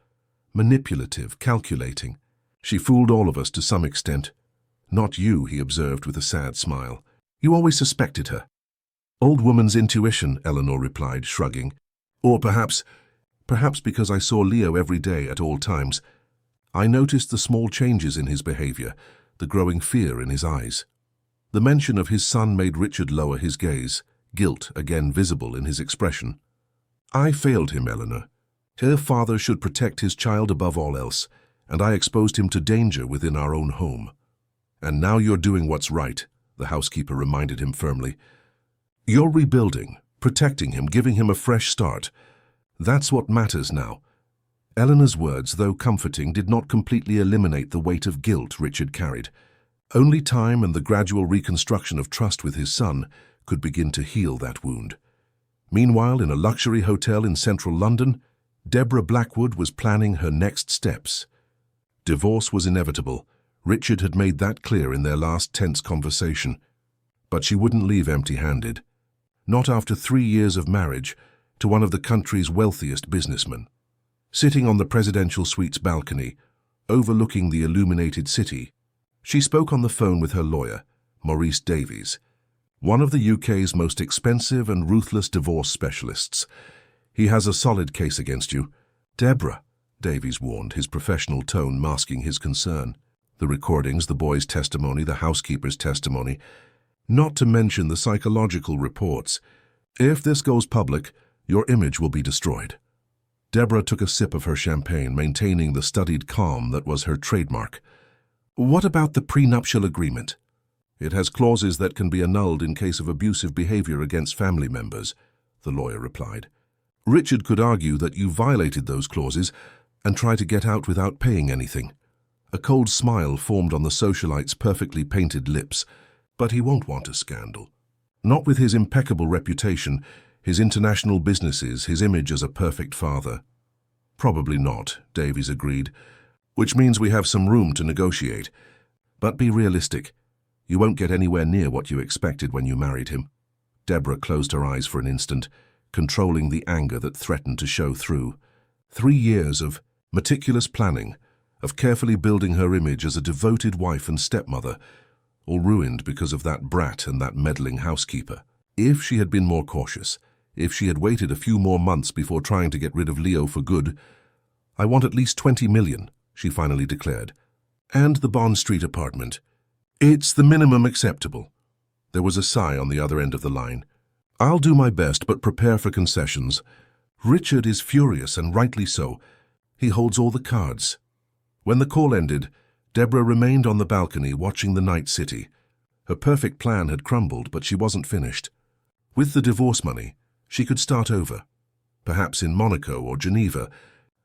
Manipulative, calculating. She fooled all of us to some extent. Not you, he observed with a sad smile. You always suspected her. Old woman's intuition, Eleanor replied, shrugging. Or perhaps because I saw Leo every day at all times. I noticed the small changes in his behavior, the growing fear in his eyes. The mention of his son made Richard lower his gaze, guilt again visible in his expression. I failed him, Eleanor. Her father should protect his child above all else, and I exposed him to danger within our own home. And now you're doing what's right, the housekeeper reminded him firmly. You're rebuilding, protecting him, giving him a fresh start. That's what matters now. Eleanor's words, though comforting, did not completely eliminate the weight of guilt Richard carried. Only time and the gradual reconstruction of trust with his son could begin to heal that wound. Meanwhile, in a luxury hotel in central London, Deborah Blackwood was planning her next steps. Divorce was inevitable. Richard had made that clear in their last tense conversation. But she wouldn't leave empty-handed. Not after 3 years of marriage to one of the country's wealthiest businessmen. Sitting on the presidential suite's balcony, overlooking the illuminated city, she spoke on the phone with her lawyer, Maurice Davies, one of the UK's most expensive and ruthless divorce specialists. He has a solid case against you. Deborah, Davies warned, his professional tone masking his concern. The recordings, the boy's testimony, the housekeeper's testimony, not to mention the psychological reports. If this goes public, your image will be destroyed. Deborah took a sip of her champagne, maintaining the studied calm that was her trademark. What about the prenuptial agreement? It has clauses that can be annulled in case of abusive behavior against family members, the lawyer replied. Richard could argue that you violated those clauses and try to get out without paying anything. A cold smile formed on the socialite's perfectly painted lips, but he won't want a scandal. Not with his impeccable reputation, his international businesses, his image as a perfect father. Probably not, Davies agreed, which means we have some room to negotiate. But be realistic. You won't get anywhere near what you expected when you married him. Deborah closed her eyes for an instant, controlling the anger that threatened to show through. 3 years of meticulous planning, of carefully building her image as a devoted wife and stepmother, all ruined because of that brat and that meddling housekeeper. If she had been more cautious, if she had waited a few more months before trying to get rid of Leo for good, I want at least 20 million, she finally declared. And the Bond Street apartment. It's the minimum acceptable. There was a sigh on the other end of the line. I'll do my best, but prepare for concessions. Richard is furious, and rightly so. He holds all the cards. When the call ended, Deborah remained on the balcony watching the night city. Her perfect plan had crumbled, but she wasn't finished. With the divorce money, she could start over, perhaps in Monaco or Geneva,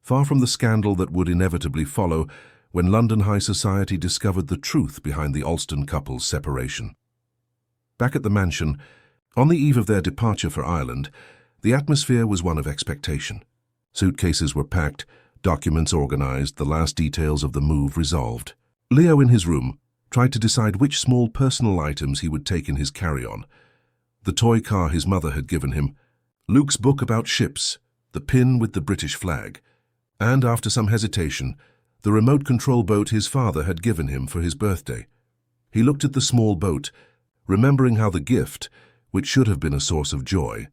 far from the scandal that would inevitably follow when London high society discovered the truth behind the Alston couple's separation. Back at the mansion, on the eve of their departure for Ireland, the atmosphere was one of expectation. Suitcases were packed, documents organized, the last details of the move resolved. Leo, in his room, tried to decide which small personal items he would take in his carry-on. The toy car his mother had given him, Luke's book about ships, the pin with the British flag, and, after some hesitation, the remote control boat his father had given him for his birthday. He looked at the small boat, remembering how the gift, which should have been a source of joy,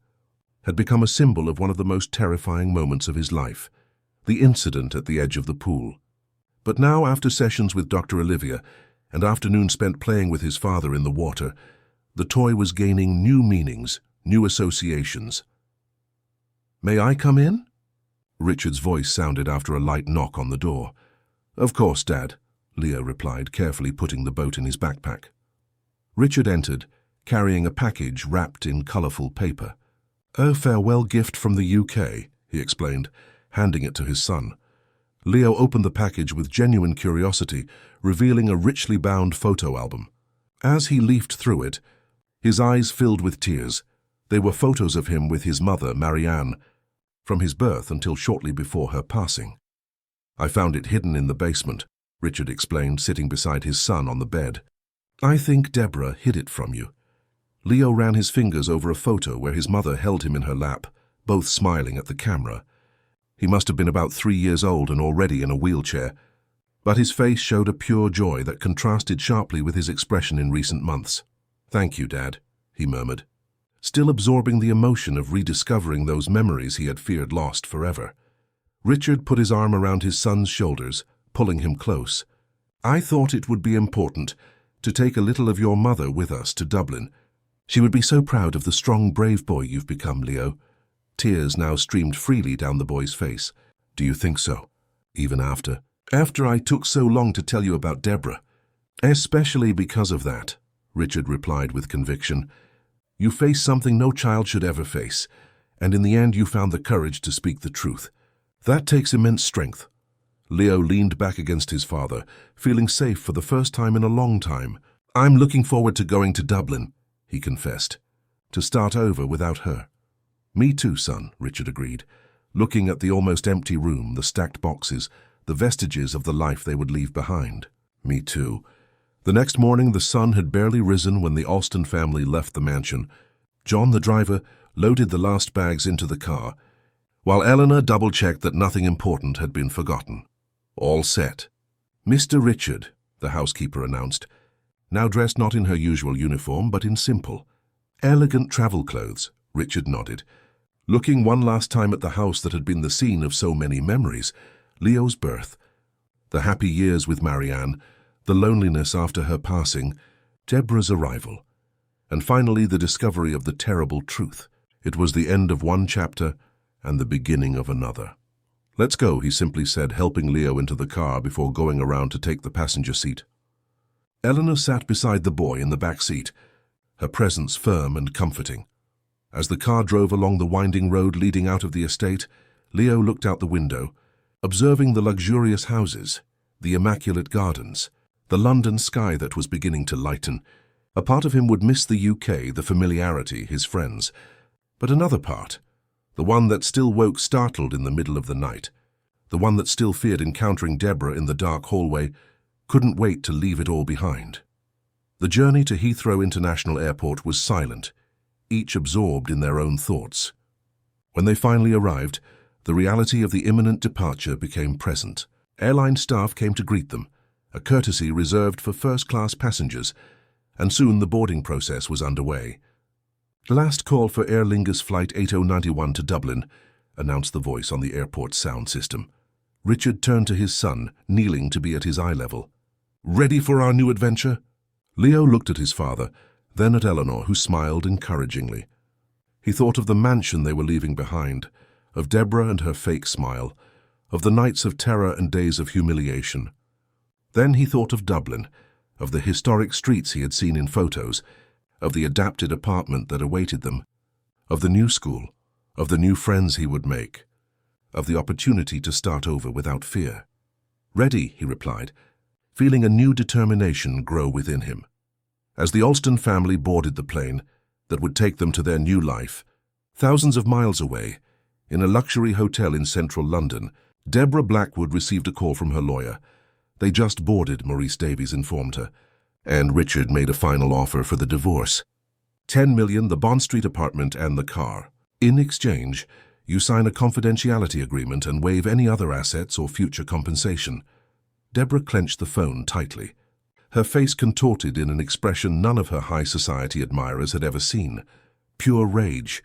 had become a symbol of one of the most terrifying moments of his life, the incident at the edge of the pool. But now, after sessions with Dr. Olivia, and afternoons spent playing with his father in the water, the toy was gaining new meanings, new associations. "May I come in?" Richard's voice sounded after a light knock on the door. "Of course, Dad," Leo replied, carefully putting the boat in his backpack. Richard entered, carrying a package wrapped in colourful paper. "A farewell gift from the UK," he explained, handing it to his son. Leo opened the package with genuine curiosity, revealing a richly bound photo album. As he leafed through it, his eyes filled with tears. They were photos of him with his mother, Marianne, from his birth until shortly before her passing. "I found it hidden in the basement," Richard explained, sitting beside his son on the bed. "I think Deborah hid it from you." Leo ran his fingers over a photo where his mother held him in her lap, both smiling at the camera. He must have been about 3 years old and already in a wheelchair, but his face showed a pure joy that contrasted sharply with his expression in recent months. "Thank you, Dad," he murmured, still absorbing the emotion of rediscovering those memories he had feared lost forever. Richard put his arm around his son's shoulders, pulling him close. "I thought it would be important to take a little of your mother with us to Dublin. She would be so proud of the strong, brave boy you've become, Leo." Tears now streamed freely down the boy's face. "Do you think so? Even after? After I took so long to tell you about Deborah?" "Especially because of that," Richard replied with conviction. "You faced something no child should ever face, and in the end you found the courage to speak the truth. That takes immense strength." Leo leaned back against his father, feeling safe for the first time in a long time. "I'm looking forward to going to Dublin," he confessed, "to start over without her." "Me too, son," Richard agreed, looking at the almost empty room, the stacked boxes, the vestiges of the life they would leave behind. "Me too." The next morning, the sun had barely risen when the Alston family left the mansion. John, the driver, loaded the last bags into the car, while Eleanor double-checked that nothing important had been forgotten. "All set." "Mr. Richard," the housekeeper announced, now dressed not in her usual uniform, but in simple, elegant travel clothes. Richard nodded. Looking one last time at the house that had been the scene of so many memories, Leo's birth, the happy years with Marianne, the loneliness after her passing, Deborah's arrival, and finally the discovery of the terrible truth. It was the end of one chapter and the beginning of another. "Let's go," he simply said, helping Leo into the car before going around to take the passenger seat. Eleanor sat beside the boy in the back seat, her presence firm and comforting. As the car drove along the winding road leading out of the estate, Leo looked out the window, observing the luxurious houses, the immaculate gardens, the London sky that was beginning to lighten. A part of him would miss the UK, the familiarity, his friends. But another part, the one that still woke startled in the middle of the night, the one that still feared encountering Deborah in the dark hallway, couldn't wait to leave it all behind. The journey to Heathrow International Airport was silent, each absorbed in their own thoughts. When they finally arrived, the reality of the imminent departure became present. Airline staff came to greet them, a courtesy reserved for first-class passengers, and soon the boarding process was underway. "Last call for Aer Lingus Flight 8091 to Dublin," announced the voice on the airport's sound system. Richard turned to his son, kneeling to be at his eye level. "Ready for our new adventure?" Leo looked at his father, then at Eleanor, who smiled encouragingly. He thought of the mansion they were leaving behind, of Deborah and her fake smile, of the nights of terror and days of humiliation. Then he thought of Dublin, of the historic streets he had seen in photos, of the adapted apartment that awaited them, of the new school, of the new friends he would make, of the opportunity to start over without fear. "Ready," he replied, feeling a new determination grow within him. As the Alston family boarded the plane that would take them to their new life, thousands of miles away, in a luxury hotel in central London, Deborah Blackwood received a call from her lawyer. They just boarded, Maurice Davies informed her, and Richard made a final offer for the divorce. 10 million, the Bond Street apartment and the car. In exchange, you sign a confidentiality agreement and waive any other assets or future compensation. Deborah clenched the phone tightly. Her face contorted in an expression none of her high society admirers had ever seen. Pure rage,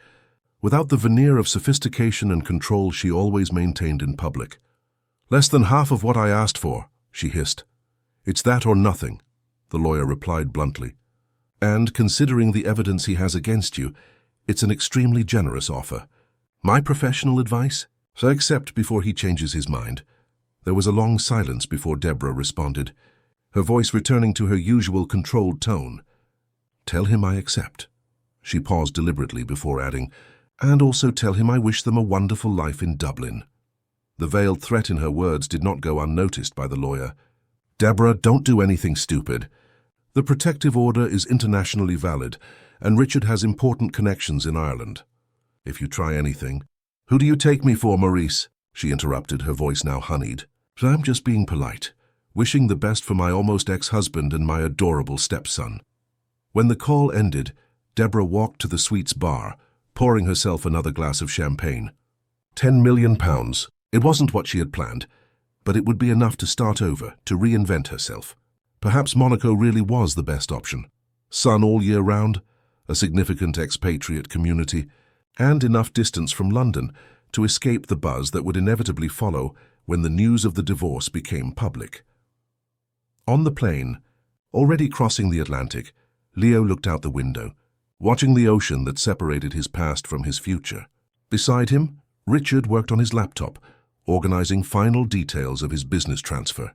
without the veneer of sophistication and control she always maintained in public. "Less than half of what I asked for," she hissed. "It's that or nothing," the lawyer replied bluntly. "And, considering the evidence he has against you, it's an extremely generous offer. My professional advice? So accept before he changes his mind." There was a long silence before Deborah responded, her voice returning to her usual controlled tone. "Tell him I accept." She paused deliberately before adding, "And also tell him I wish them a wonderful life in Dublin." The veiled threat in her words did not go unnoticed by the lawyer. "Deborah, don't do anything stupid. The protective order is internationally valid, and Richard has important connections in Ireland. If you try anything—" "Who do you take me for, Maurice?" she interrupted, her voice now honeyed. "I'm just being polite, wishing the best for my almost ex-husband and my adorable stepson." When the call ended, Deborah walked to the suite's bar, pouring herself another glass of champagne. £10 million. It wasn't what she had planned, but it would be enough to start over, to reinvent herself. Perhaps Monaco really was the best option. Sun all year round, a significant expatriate community, and enough distance from London to escape the buzz that would inevitably follow when the news of the divorce became public. On the plane, already crossing the Atlantic, Leo looked out the window, watching the ocean that separated his past from his future. Beside him, Richard worked on his laptop, organizing final details of his business transfer.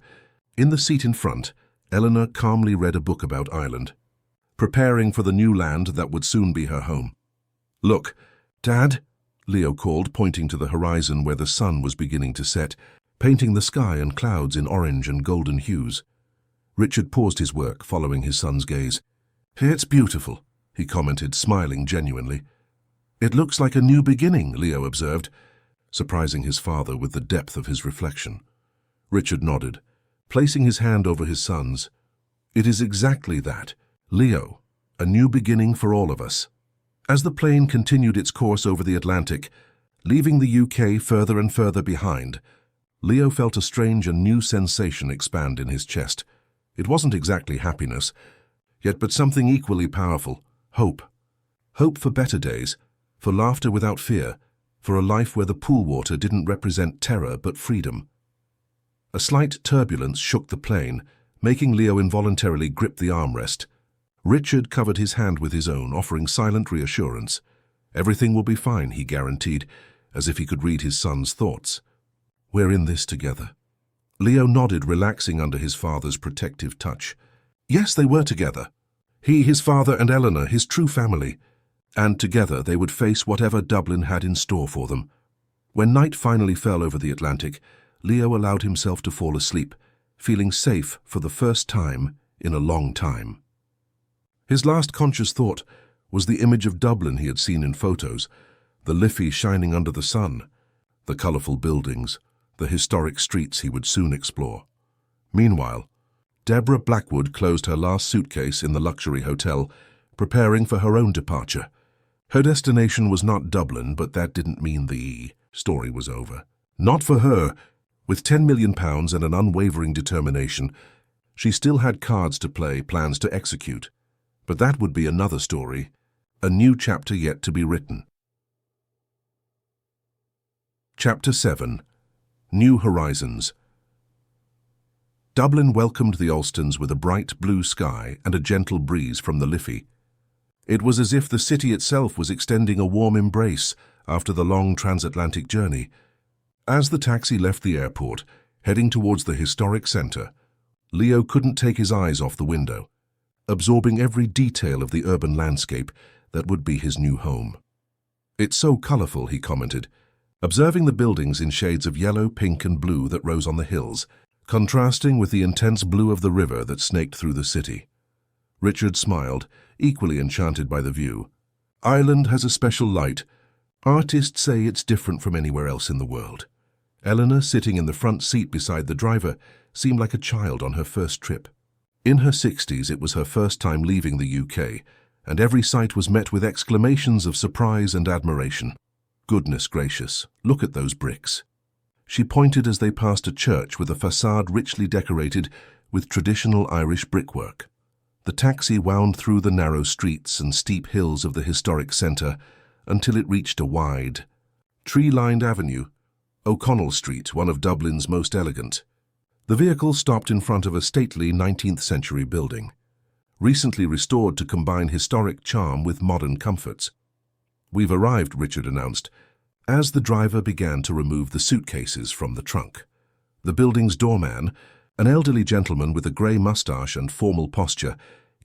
In the seat in front, Eleanor calmly read a book about Ireland, preparing for the new land that would soon be her home. "Look, Dad," Leo called, pointing to the horizon where the sun was beginning to set, painting the sky and clouds in orange and golden hues. Richard paused his work, following his son's gaze. "It's beautiful," he commented, smiling genuinely. "It looks like a new beginning," Leo observed, surprising his father with the depth of his reflection. Richard nodded, placing his hand over his son's. "It is exactly that, Leo, a new beginning for all of us." As the plane continued its course over the Atlantic, leaving the UK further and further behind, Leo felt a strange and new sensation expand in his chest. It wasn't exactly happiness, yet but something equally powerful, hope. Hope for better days, for laughter without fear, for a life where the pool water didn't represent terror but freedom. A slight turbulence shook the plane, making Leo involuntarily grip the armrest. Richard covered his hand with his own, offering silent reassurance. "Everything will be fine," he guaranteed, as if he could read his son's thoughts. "We're in this together." Leo nodded, relaxing under his father's protective touch. Yes, they were together. He, his father, and Eleanor, his true family. And together they would face whatever Dublin had in store for them. When night finally fell over the Atlantic, Leo allowed himself to fall asleep, feeling safe for the first time in a long time. His last conscious thought was the image of Dublin he had seen in photos, the Liffey shining under the sun, the colourful buildings, the historic streets he would soon explore. Meanwhile, Deborah Blackwood closed her last suitcase in the luxury hotel, preparing for her own departure. Her destination was not Dublin, but that didn't mean the story was over. Not for her. With £10 million and an unwavering determination, she still had cards to play, plans to execute. But that would be another story, a new chapter yet to be written. Chapter 7. New Horizons. Dublin welcomed the Alstons with a bright blue sky and a gentle breeze from the Liffey. It was as if the city itself was extending a warm embrace, after the long transatlantic journey. As the taxi left the airport, heading towards the historic center, Leo couldn't take his eyes off the window, absorbing every detail of the urban landscape that would be his new home. "It's so colorful," he commented, observing the buildings in shades of yellow, pink, and blue that rose on the hills, contrasting with the intense blue of the river that snaked through the city. Richard smiled, equally enchanted by the view. "Ireland has a special light. Artists say it's different from anywhere else in the world." Eleanor, sitting in the front seat beside the driver, seemed like a child on her first trip. In her 60s, it was her first time leaving the UK, and every sight was met with exclamations of surprise and admiration. "Goodness gracious, look at those bricks." She pointed as they passed a church with a facade richly decorated with traditional Irish brickwork. The taxi wound through the narrow streets and steep hills of the historic centre until it reached a wide, tree-lined avenue, O'Connell Street, one of Dublin's most elegant. The vehicle stopped in front of a stately 19th-century building, recently restored to combine historic charm with modern comforts. "We've arrived," Richard announced, as the driver began to remove the suitcases from the trunk. The building's doorman, an elderly gentleman with a grey moustache and formal posture,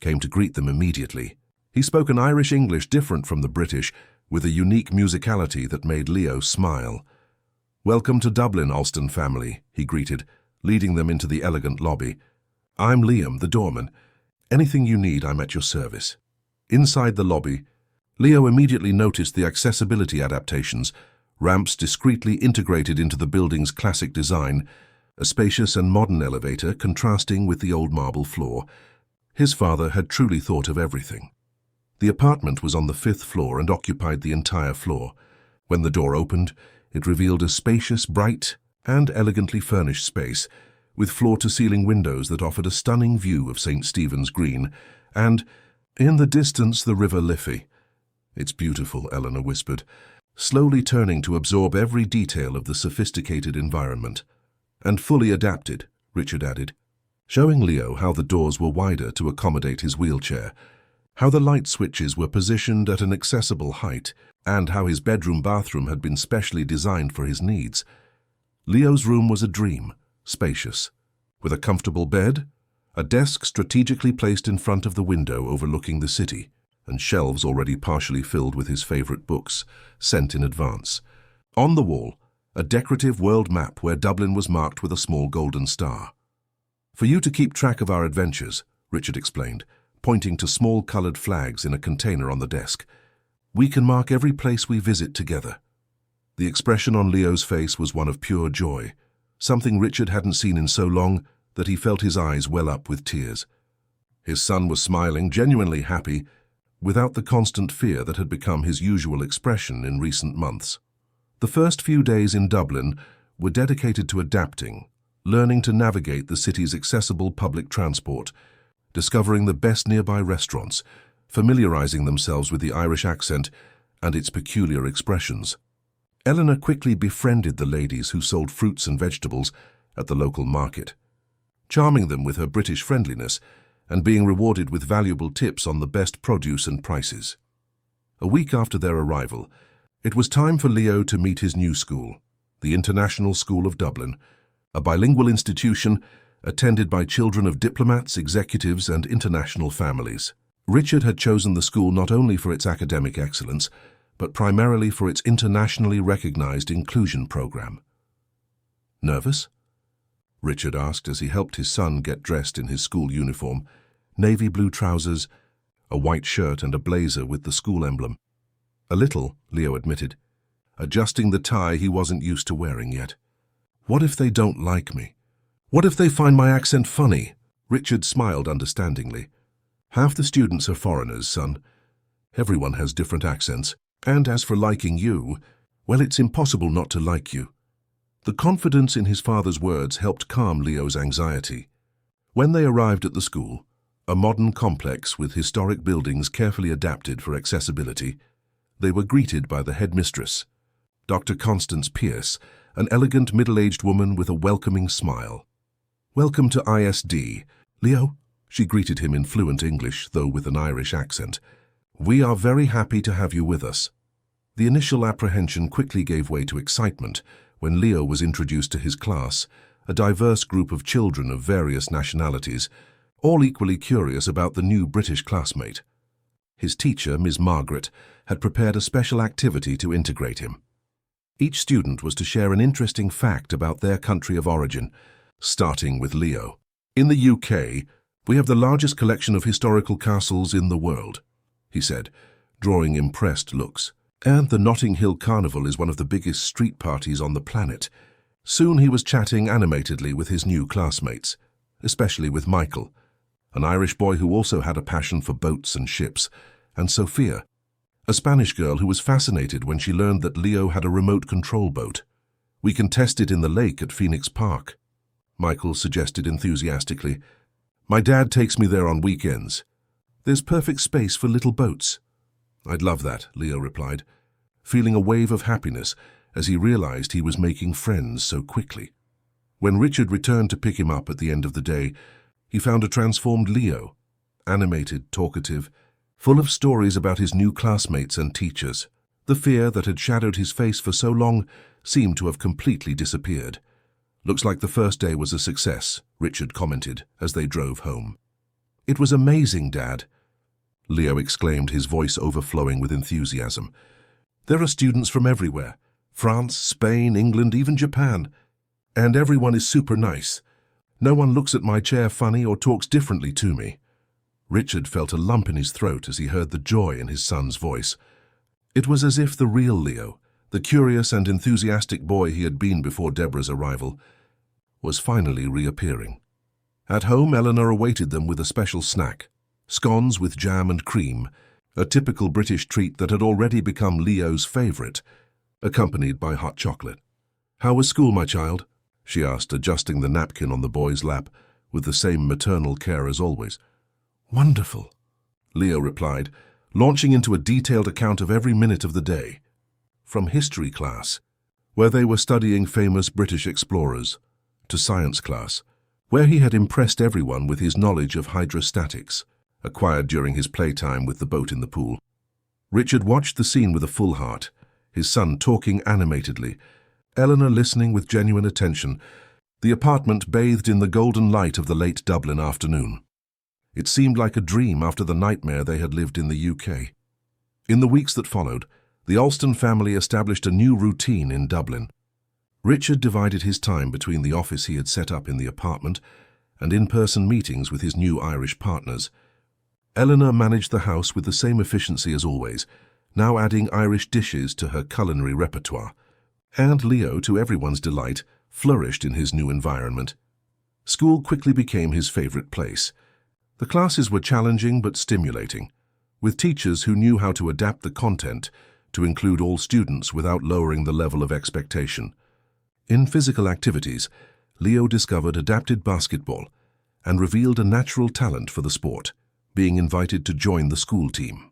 came to greet them immediately. He spoke an Irish English different from the British, with a unique musicality that made Leo smile. "Welcome to Dublin, Alston family," he greeted, leading them into the elegant lobby. "I'm Liam, the doorman. Anything you need, I'm at your service." Inside the lobby, Leo immediately noticed the accessibility adaptations, ramps discreetly integrated into the building's classic design, a spacious and modern elevator contrasting with the old marble floor. His father had truly thought of everything. The apartment was on the 5th floor and occupied the entire floor. When the door opened, it revealed a spacious, bright, and elegantly furnished space, with floor-to-ceiling windows that offered a stunning view of St. Stephen's Green, and, in the distance, the River Liffey. "It's beautiful," Eleanor whispered, slowly turning to absorb every detail of the sophisticated environment. "And fully adapted," Richard added, showing Leo how the doors were wider to accommodate his wheelchair, how the light switches were positioned at an accessible height, and how his bedroom-bathroom had been specially designed for his needs. Leo's room was a dream, spacious, with a comfortable bed, a desk strategically placed in front of the window overlooking the city, and shelves already partially filled with his favorite books, sent in advance. On the wall, a decorative world map where Dublin was marked with a small golden star. "For you to keep track of our adventures," Richard explained, pointing to small coloured flags in a container on the desk. "We can mark every place we visit together." The expression on Leo's face was one of pure joy, something Richard hadn't seen in so long that he felt his eyes well up with tears. His son was smiling, genuinely happy, without the constant fear that had become his usual expression in recent months. The first few days in Dublin were dedicated to adapting, learning to navigate the city's accessible public transport, discovering the best nearby restaurants, familiarizing themselves with the Irish accent and its peculiar expressions. Eleanor quickly befriended the ladies who sold fruits and vegetables at the local market, charming them with her British friendliness and being rewarded with valuable tips on the best produce and prices. A week after their arrival, it was time for Leo to meet his new school, the International School of Dublin, a bilingual institution attended by children of diplomats, executives, and international families. Richard had chosen the school not only for its academic excellence, but primarily for its internationally recognized inclusion program. "Nervous?" Richard asked as he helped his son get dressed in his school uniform, navy blue trousers, a white shirt and a blazer with the school emblem. "A little," Leo admitted, adjusting the tie he wasn't used to wearing yet. "What if they don't like me? What if they find my accent funny?" Richard smiled understandingly. "Half the students are foreigners, son. Everyone has different accents. And as for liking you, well, it's impossible not to like you." The confidence in his father's words helped calm Leo's anxiety. When they arrived at the school, a modern complex with historic buildings carefully adapted for accessibility, they were greeted by the headmistress, Dr. Constance Pierce, an elegant middle-aged woman with a welcoming smile. "Welcome to ISD, Leo," she greeted him in fluent English, though with an Irish accent. "We are very happy to have you with us." The initial apprehension quickly gave way to excitement when Leo was introduced to his class, a diverse group of children of various nationalities, all equally curious about the new British classmate. His teacher, Ms. Margaret, had prepared a special activity to integrate him. Each student was to share an interesting fact about their country of origin, starting with Leo. "In the UK, we have the largest collection of historical castles in the world," he said, drawing impressed looks. "And the Notting Hill Carnival is one of the biggest street parties on the planet." Soon he was chatting animatedly with his new classmates, especially with Michael, an Irish boy who also had a passion for boats and ships, and Sophia, a Spanish girl who was fascinated when she learned that Leo had a remote control boat. "We can test it in the lake at Phoenix Park," Michael suggested enthusiastically. "My dad takes me there on weekends. There's perfect space for little boats." "I'd love that," Leo replied, feeling a wave of happiness as he realized he was making friends so quickly. When Richard returned to pick him up at the end of the day, he found a transformed Leo, animated, talkative, full of stories about his new classmates and teachers. The fear that had shadowed his face for so long seemed to have completely disappeared. "Looks like the first day was a success," Richard commented as they drove home. "It was amazing, Dad," Leo exclaimed, his voice overflowing with enthusiasm. "There are students from everywhere, France, Spain, England, even Japan. And everyone is super nice. No one looks at my chair funny or talks differently to me." Richard felt a lump in his throat as he heard the joy in his son's voice. It was as if the real Leo, the curious and enthusiastic boy he had been before Deborah's arrival, was finally reappearing. At home, Eleanor awaited them with a special snack, scones with jam and cream, a typical British treat that had already become Leo's favorite, accompanied by hot chocolate. "How was school, my child?" she asked, adjusting the napkin on the boy's lap with the same maternal care as always. "Wonderful," Leo replied, launching into a detailed account of every minute of the day. From history class, where they were studying famous British explorers, to science class, where he had impressed everyone with his knowledge of hydrostatics, acquired during his playtime with the boat in the pool. Richard watched the scene with a full heart, his son talking animatedly, Eleanor listening with genuine attention, the apartment bathed in the golden light of the late Dublin afternoon. It seemed like a dream after the nightmare they had lived in the UK. In the weeks that followed, the Alston family established a new routine in Dublin. Richard divided his time between the office he had set up in the apartment and in-person meetings with his new Irish partners. Eleanor managed the house with the same efficiency as always, now adding Irish dishes to her culinary repertoire. And Leo, to everyone's delight, flourished in his new environment. School quickly became his favorite place. The classes were challenging but stimulating, with teachers who knew how to adapt the content to include all students without lowering the level of expectation. In physical activities, Leo discovered adapted basketball and revealed a natural talent for the sport, being invited to join the school team.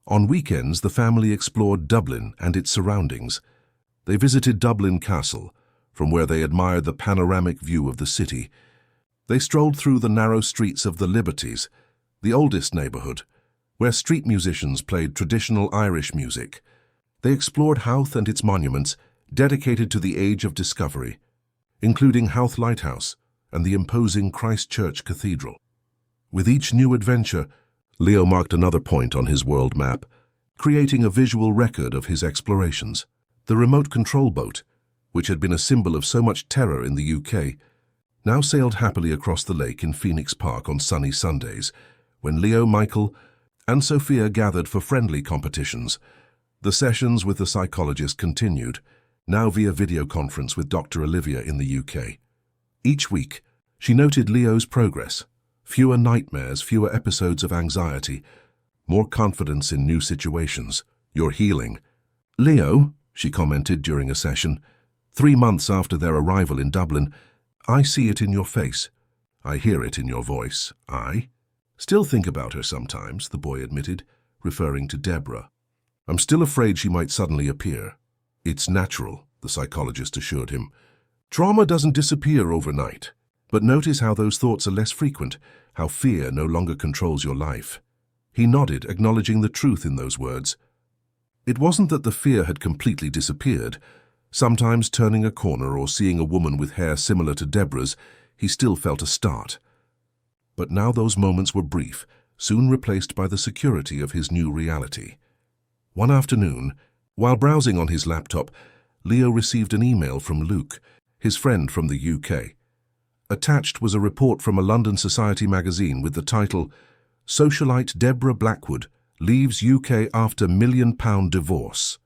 On weekends, the family explored Dublin and its surroundings. They visited Dublin Castle, from where they admired the panoramic view of the city. They strolled through the narrow streets of the Liberties, the oldest neighbourhood, where street musicians played traditional Irish music. They explored Howth and its monuments, dedicated to the Age of Discovery, including Howth Lighthouse and the imposing Christ Church Cathedral. With each new adventure, Leo marked another point on his world map, creating a visual record of his explorations. The remote control boat, which had been a symbol of so much terror in the UK, now sailed happily across the lake in Phoenix Park on sunny Sundays, when Leo, Michael, and Sophia gathered for friendly competitions. The sessions with the psychologist continued, now via video conference with Dr. Olivia in the UK. Each week, she noted Leo's progress. Fewer nightmares, fewer episodes of anxiety, more confidence in new situations. "You're healing." "Leo," she commented during a session, 3 months after their arrival in Dublin, "I see it in your face. I hear it in your voice. I still think about her sometimes," the boy admitted, referring to Deborah. "I'm still afraid she might suddenly appear." "It's natural," the psychologist assured him. "Trauma doesn't disappear overnight. But notice how those thoughts are less frequent, how fear no longer controls your life." He nodded, acknowledging the truth in those words. It wasn't that the fear had completely disappeared. Sometimes turning a corner or seeing a woman with hair similar to Deborah's, he still felt a start. But now those moments were brief, soon replaced by the security of his new reality. One afternoon, while browsing on his laptop, Leo received an email from Luke, his friend from the UK. Attached was a report from a London Society magazine with the title, "Socialite Deborah Blackwood leaves UK after £1 million divorce."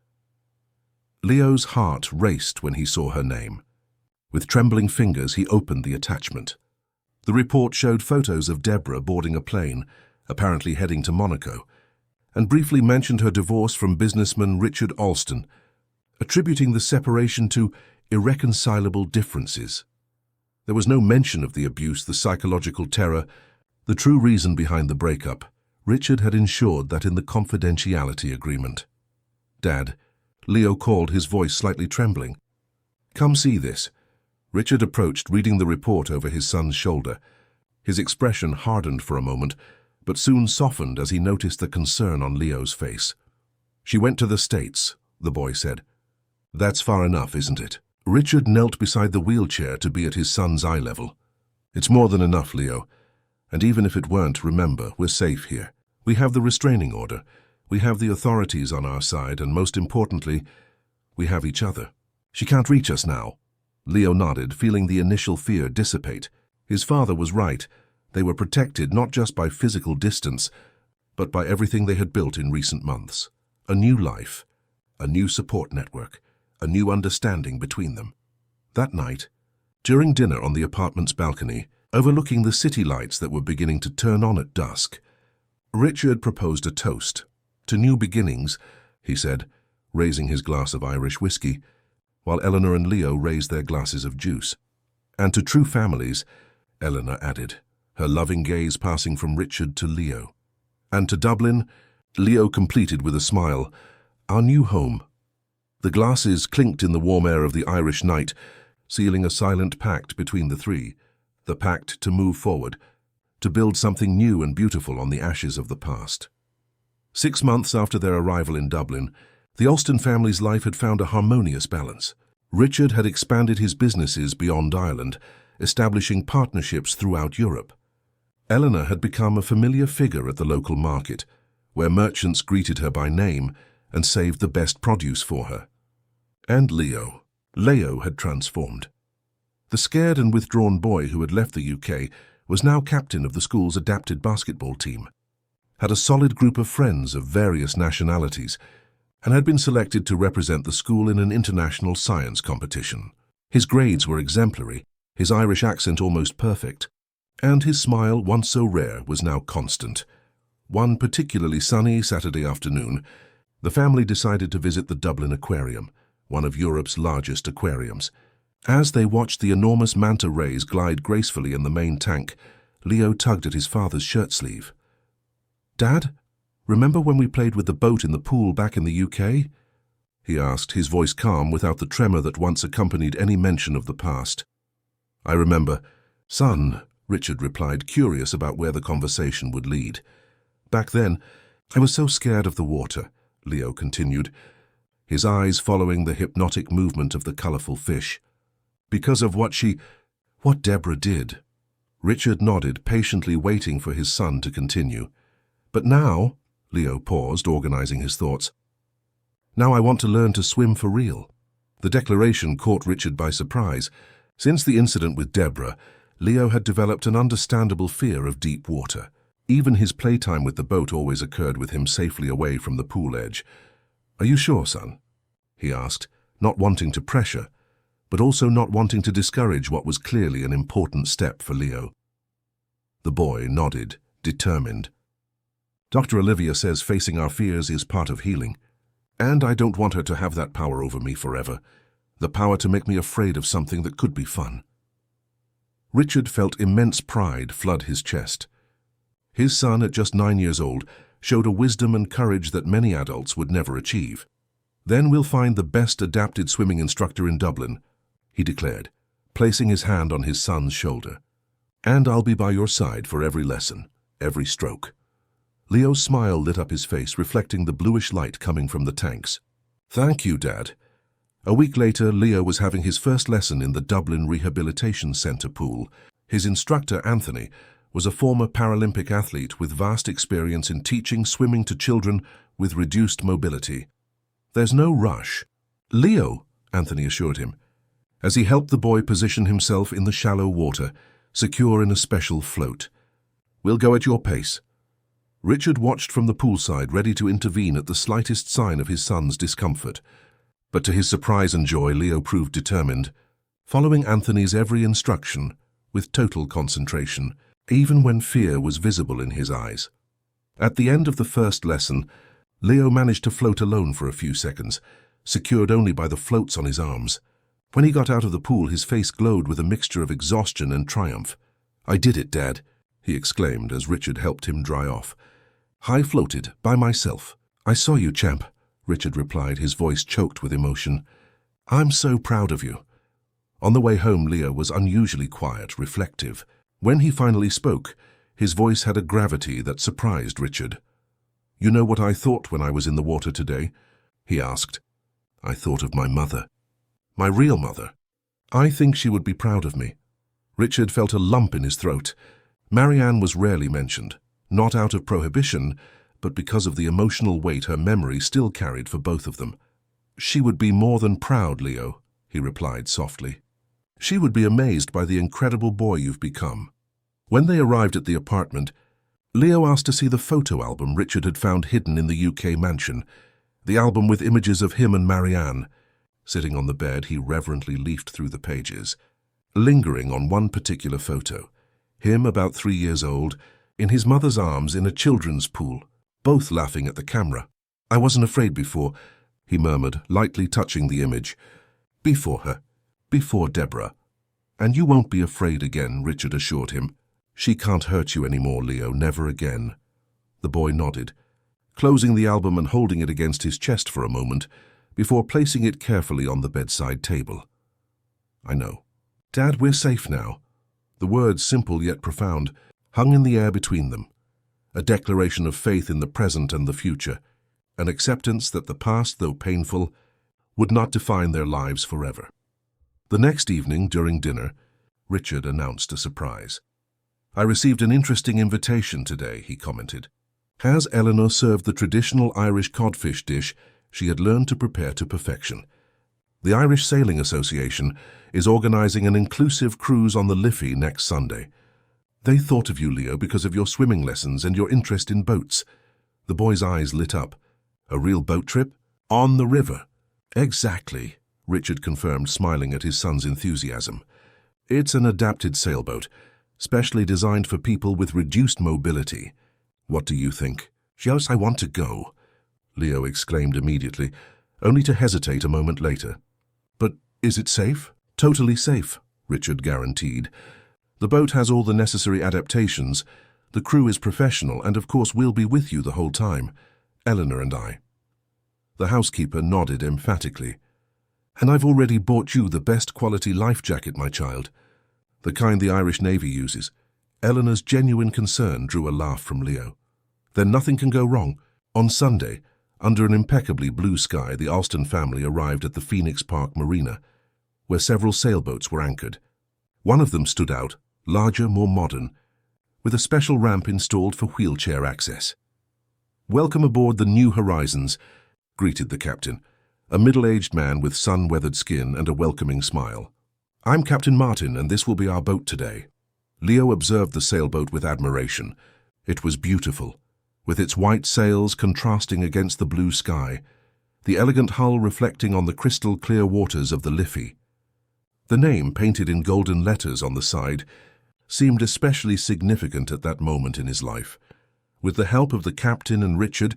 Leo's heart raced when he saw her name. With trembling fingers, he opened the attachment. The report showed photos of Deborah boarding a plane, apparently heading to Monaco, and briefly mentioned her divorce from businessman Richard Alston, attributing the separation to irreconcilable differences. There was no mention of the abuse, the psychological terror, the true reason behind the breakup. Richard had ensured that in the confidentiality agreement. "Dad," Leo called, his voice slightly trembling. "Come see this." Richard approached, reading the report over his son's shoulder. His expression hardened for a moment, but soon softened as he noticed the concern on Leo's face. "She went to the States," the boy said. "That's far enough, isn't it?" Richard knelt beside the wheelchair to be at his son's eye level. "It's more than enough, Leo. And even if it weren't, remember, we're safe here. We have the restraining order. We have the authorities on our side, and most importantly, we have each other. She can't reach us now." Leo nodded, feeling the initial fear dissipate. His father was right. They were protected not just by physical distance, but by everything they had built in recent months. A new life, a new support network, a new understanding between them. That night, during dinner on the apartment's balcony, overlooking the city lights that were beginning to turn on at dusk, Richard proposed a toast. "To new beginnings," he said, raising his glass of Irish whiskey, while Eleanor and Leo raised their glasses of juice. "And to true families," Eleanor added, her loving gaze passing from Richard to Leo. "And to Dublin," Leo completed with a smile, "our new home." The glasses clinked in the warm air of the Irish night, sealing a silent pact between the three, the pact to move forward, to build something new and beautiful on the ashes of the past. 6 months after their arrival in Dublin, the Alston family's life had found a harmonious balance. Richard had expanded his businesses beyond Ireland, establishing partnerships throughout Europe. Eleanor had become a familiar figure at the local market, where merchants greeted her by name and saved the best produce for her. And Leo had transformed. The scared and withdrawn boy who had left the UK was now captain of the school's adapted basketball team, had a solid group of friends of various nationalities, and had been selected to represent the school in an international science competition. His grades were exemplary, his Irish accent almost perfect, and his smile, once so rare, was now constant. One particularly sunny Saturday afternoon, the family decided to visit the Dublin Aquarium, one of Europe's largest aquariums. As they watched the enormous manta rays glide gracefully in the main tank, Leo tugged at his father's shirt sleeve. "Dad, remember when we played with the boat in the pool back in the UK?" he asked, his voice calm without the tremor that once accompanied any mention of the past. "I remember, son," Richard replied, curious about where the conversation would lead. "Back then, I was so scared of the water," Leo continued, his eyes following the hypnotic movement of the colorful fish. "Because of what Deborah did." Richard nodded, patiently waiting for his son to continue. "But now," Leo paused, organizing his thoughts, "now I want to learn to swim for real." The declaration caught Richard by surprise. Since the incident with Deborah, Leo had developed an understandable fear of deep water. Even his playtime with the boat always occurred with him safely away from the pool edge. "Are you sure, son?" he asked, not wanting to pressure, but also not wanting to discourage what was clearly an important step for Leo. The boy nodded, determined. "Dr. Olivia says facing our fears is part of healing, and I don't want her to have that power over me forever, the power to make me afraid of something that could be fun." Richard felt immense pride flood his chest. His son, at just 9 years old, showed a wisdom and courage that many adults would never achieve. "Then we'll find the best adapted swimming instructor in Dublin," he declared, placing his hand on his son's shoulder. "And I'll be by your side for every lesson, every stroke." Leo's smile lit up his face, reflecting the bluish light coming from the tanks. "Thank you, Dad." A week later, Leo was having his first lesson in the Dublin Rehabilitation Centre pool. His instructor, Anthony, was a former Paralympic athlete with vast experience in teaching swimming to children with reduced mobility. "There's no rush." "Leo," Anthony assured him, as he helped the boy position himself in the shallow water, secure in a special float. "We'll go at your pace." Richard watched from the poolside, ready to intervene at the slightest sign of his son's discomfort. But to his surprise and joy, Leo proved determined, following Anthony's every instruction with total concentration, even when fear was visible in his eyes. At the end of the first lesson, Leo managed to float alone for a few seconds, secured only by the floats on his arms. When he got out of the pool, his face glowed with a mixture of exhaustion and triumph. "I did it, Dad," he exclaimed as Richard helped him dry off. "I floated, by myself." "I saw you, champ," Richard replied, his voice choked with emotion. "I'm so proud of you." On the way home, Leo was unusually quiet, reflective. When he finally spoke, his voice had a gravity that surprised Richard. "You know what I thought when I was in the water today?" he asked. "I thought of my mother. My real mother. I think she would be proud of me." Richard felt a lump in his throat. Marianne was rarely mentioned, not out of prohibition, but because of the emotional weight her memory still carried for both of them. "She would be more than proud, Leo," he replied softly. "She would be amazed by the incredible boy you've become." When they arrived at the apartment, Leo asked to see the photo album Richard had found hidden in the UK mansion, the album with images of him and Marianne. Sitting on the bed, he reverently leafed through the pages, lingering on one particular photo, him about 3 years old, in his mother's arms in a children's pool, both laughing at the camera. "I wasn't afraid before," he murmured, lightly touching the image. "Before her. Before Deborah. And you won't be afraid again," Richard assured him. "She can't hurt you anymore, Leo, never again." The boy nodded, closing the album and holding it against his chest for a moment, before placing it carefully on the bedside table. "I know. Dad, we're safe now." The words, simple yet profound, hung in the air between them, a declaration of faith in the present and the future, an acceptance that the past, though painful, would not define their lives forever. The next evening, during dinner, Richard announced a surprise. "I received an interesting invitation today," he commented. Has Eleanor served the traditional Irish codfish dish she had learned to prepare to perfection? The Irish Sailing Association is organizing an inclusive cruise on the Liffey next Sunday. They thought of you, Leo, because of your swimming lessons and your interest in boats. The boy's eyes lit up. "A real boat trip? On the river?" "Exactly," Richard confirmed, smiling at his son's enthusiasm. "It's an adapted sailboat, specially designed for people with reduced mobility. What do you think?" "Yes, I want to go," Leo exclaimed immediately, only to hesitate a moment later. "But is it safe?" "Totally safe," Richard guaranteed. "The boat has all the necessary adaptations. The crew is professional, and of course we'll be with you the whole time, Eleanor and I." The housekeeper nodded emphatically. "And I've already bought you the best quality life jacket, my child. The kind the Irish Navy uses." Eleanor's genuine concern drew a laugh from Leo. "Then nothing can go wrong." On Sunday, under an impeccably blue sky, the Alston family arrived at the Phoenix Park Marina, where several sailboats were anchored. One of them stood out, larger, more modern, with a special ramp installed for wheelchair access. "Welcome aboard the New Horizons," greeted the captain, a middle-aged man with sun-weathered skin and a welcoming smile. "I'm Captain Martin, and this will be our boat today." Leo observed the sailboat with admiration. It was beautiful, with its white sails contrasting against the blue sky, the elegant hull reflecting on the crystal-clear waters of the Liffey. The name, painted in golden letters on the side, seemed especially significant at that moment in his life. With the help of the captain and Richard,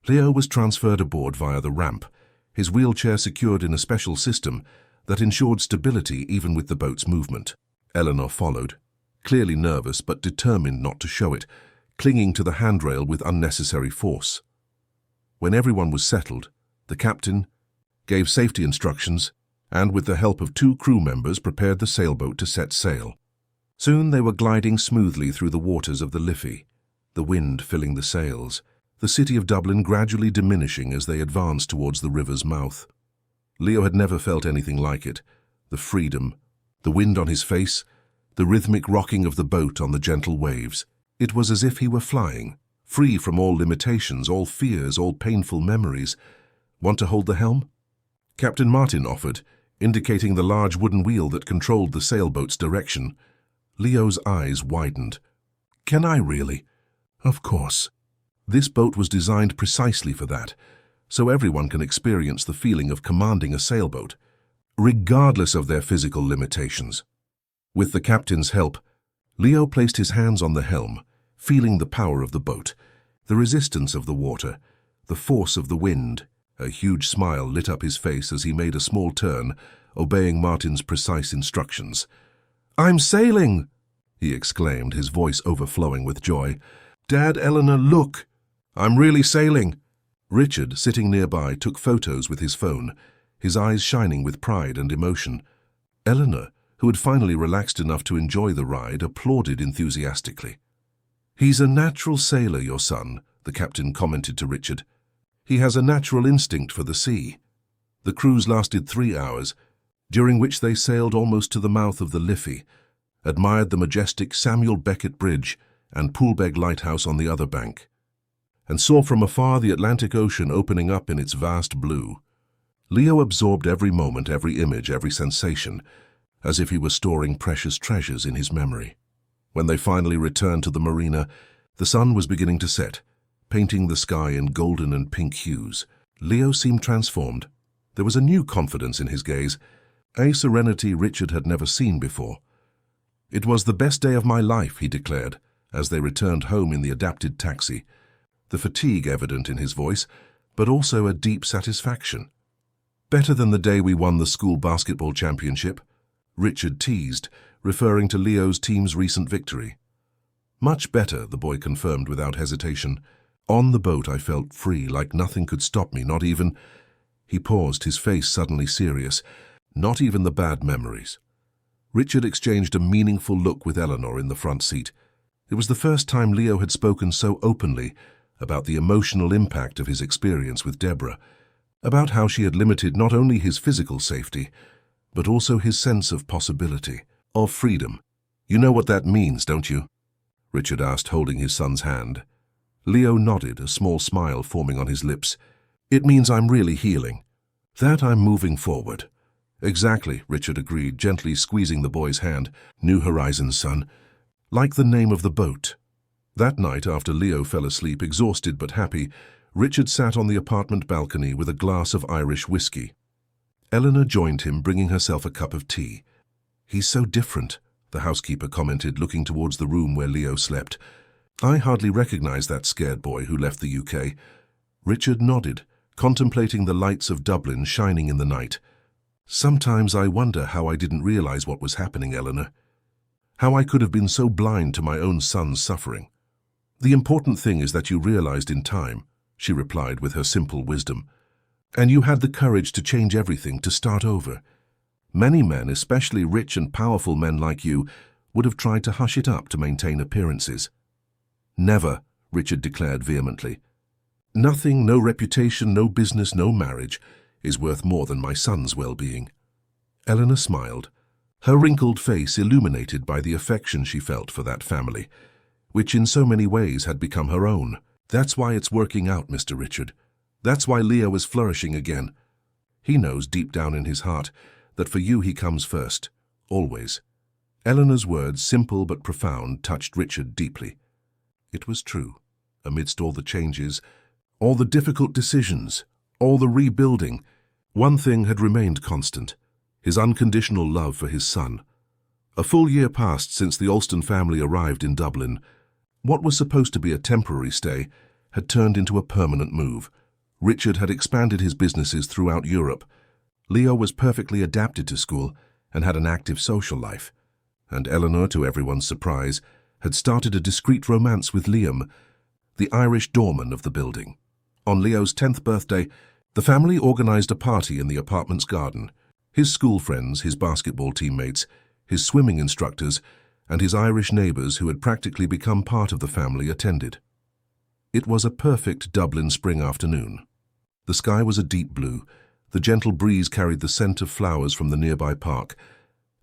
Leo was transferred aboard via the ramp, his wheelchair secured in a special system that ensured stability even with the boat's movement. Eleanor followed, clearly nervous but determined not to show it, clinging to the handrail with unnecessary force. When everyone was settled, the captain gave safety instructions and, with the help of 2 crew members, prepared the sailboat to set sail. Soon they were gliding smoothly through the waters of the Liffey, the wind filling the sails, the city of Dublin gradually diminishing as they advanced towards the river's mouth. Leo had never felt anything like it. The freedom, the wind on his face, the rhythmic rocking of the boat on the gentle waves. It was as if he were flying, free from all limitations, all fears, all painful memories. Want to hold the helm? Captain Martin offered, indicating the large wooden wheel that controlled the sailboat's direction. Leo's eyes widened. Can I really? Of course. This boat was designed precisely for that, so everyone can experience the feeling of commanding a sailboat, regardless of their physical limitations. With the captain's help, Leo placed his hands on the helm, feeling the power of the boat, the resistance of the water, the force of the wind. A huge smile lit up his face as he made a small turn, obeying Martin's precise instructions. "I'm sailing!" he exclaimed, his voice overflowing with joy. "Dad, Eleanor, look! I'm really sailing!" Richard, sitting nearby, took photos with his phone, his eyes shining with pride and emotion. Eleanor, who had finally relaxed enough to enjoy the ride, applauded enthusiastically. "He's a natural sailor, your son," the captain commented to Richard. "He has a natural instinct for the sea." The cruise lasted 3 hours, during which they sailed almost to the mouth of the Liffey, admired the majestic Samuel Beckett Bridge and Poolbeg Lighthouse on the other bank, and saw from afar the Atlantic Ocean opening up in its vast blue. Leo absorbed every moment, every image, every sensation, as if he were storing precious treasures in his memory. When they finally returned to the marina, the sun was beginning to set, painting the sky in golden and pink hues. Leo seemed transformed. There was a new confidence in his gaze, a serenity Richard had never seen before. "It was the best day of my life," he declared, as they returned home in the adapted taxi, the fatigue evident in his voice, but also a deep satisfaction. "Better than the day we won the school basketball championship," Richard teased, referring to Leo's team's recent victory. "Much better," the boy confirmed without hesitation. "On the boat I felt free, like nothing could stop me, not even—" He paused, his face suddenly serious. "Not even the bad memories." Richard exchanged a meaningful look with Eleanor in the front seat. It was the first time Leo had spoken so openly about the emotional impact of his experience with Deborah, about how she had limited not only his physical safety, but also his sense of possibility, of freedom. "You know what that means, don't you?" Richard asked, holding his son's hand. Leo nodded, a small smile forming on his lips. "It means I'm really healing. That I'm moving forward." "Exactly," Richard agreed, gently squeezing the boy's hand. "New horizons, son. Like the name of the boat." That night, after Leo fell asleep, exhausted but happy, Richard sat on the apartment balcony with a glass of Irish whiskey. Eleanor joined him, bringing herself a cup of tea. "He's so different," the housekeeper commented, looking towards the room where Leo slept. "I hardly recognize that scared boy who left the UK." Richard nodded, contemplating the lights of Dublin shining in the night. "Sometimes I wonder how I didn't realize what was happening, Eleanor. How I could have been so blind to my own son's suffering." "The important thing is that you realized in time," she replied with her simple wisdom. "And you had the courage to change everything, to start over. Many men, especially rich and powerful men like you, would have tried to hush it up to maintain appearances." "Never," Richard declared vehemently. "Nothing, no reputation, no business, no marriage, is worth more than my son's well-being." Eleanor smiled, her wrinkled face illuminated by the affection she felt for that family, which in so many ways had become her own. "That's why it's working out, Mr. Richard. That's why Leo is flourishing again. He knows deep down in his heart that for you he comes first, always." Eleanor's words, simple but profound, touched Richard deeply. It was true. Amidst all the changes, all the difficult decisions, all the rebuilding, one thing had remained constant: his unconditional love for his son. A full year passed since the Alston family arrived in Dublin. What was supposed to be a temporary stay had turned into a permanent move. Richard had expanded his businesses throughout Europe. Leo was perfectly adapted to school and had an active social life. And Eleanor, to everyone's surprise, had started a discreet romance with Liam, the Irish doorman of the building. On Leo's 10th birthday, the family organized a party in the apartment's garden. His school friends, his basketball teammates, his swimming instructors, and his Irish neighbours who had practically become part of the family attended. It was a perfect Dublin spring afternoon. The sky was a deep blue, the gentle breeze carried the scent of flowers from the nearby park,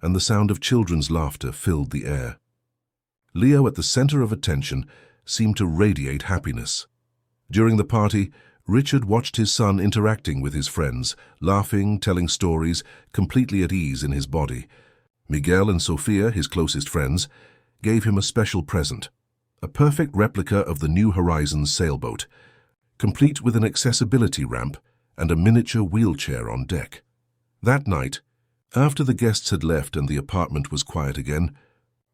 and the sound of children's laughter filled the air. Leo, at the centre of attention, seemed to radiate happiness. During the party, Richard watched his son interacting with his friends, laughing, telling stories, completely at ease in his body. Miguel and Sofia, his closest friends, gave him a special present, a perfect replica of the New Horizons sailboat, complete with an accessibility ramp and a miniature wheelchair on deck. That night, after the guests had left and the apartment was quiet again,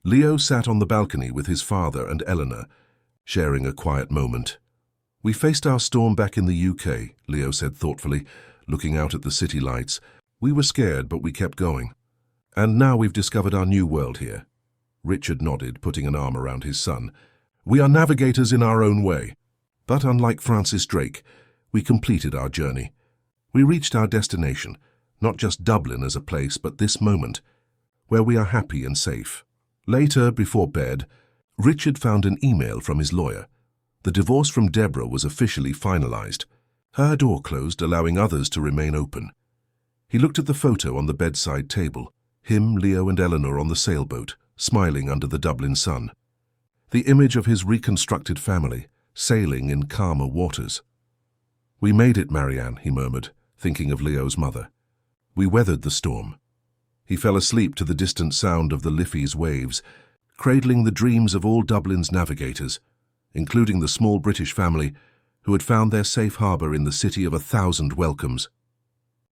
Leo sat on the balcony with his father and Eleanor, sharing a quiet moment. "We faced our storm back in the UK," Leo said thoughtfully, looking out at the city lights. "We were scared, but we kept going. And now we've discovered our new world here." Richard nodded, putting an arm around his son. "We are navigators in our own way. But unlike Francis Drake, we completed our journey. We reached our destination, not just Dublin as a place, but this moment, where we are happy and safe." Later, before bed, Richard found an email from his lawyer. The divorce from Deborah was officially finalized. Her door closed, allowing others to remain open. He looked at the photo on the bedside table, him, Leo and Eleanor on the sailboat, smiling under the Dublin sun. The image of his reconstructed family, sailing in calmer waters. "We made it, Marianne," he murmured, thinking of Leo's mother. "We weathered the storm." He fell asleep to the distant sound of the Liffey's waves, cradling the dreams of all Dublin's navigators, including the small British family who had found their safe harbour in the city of 1,000 welcomes.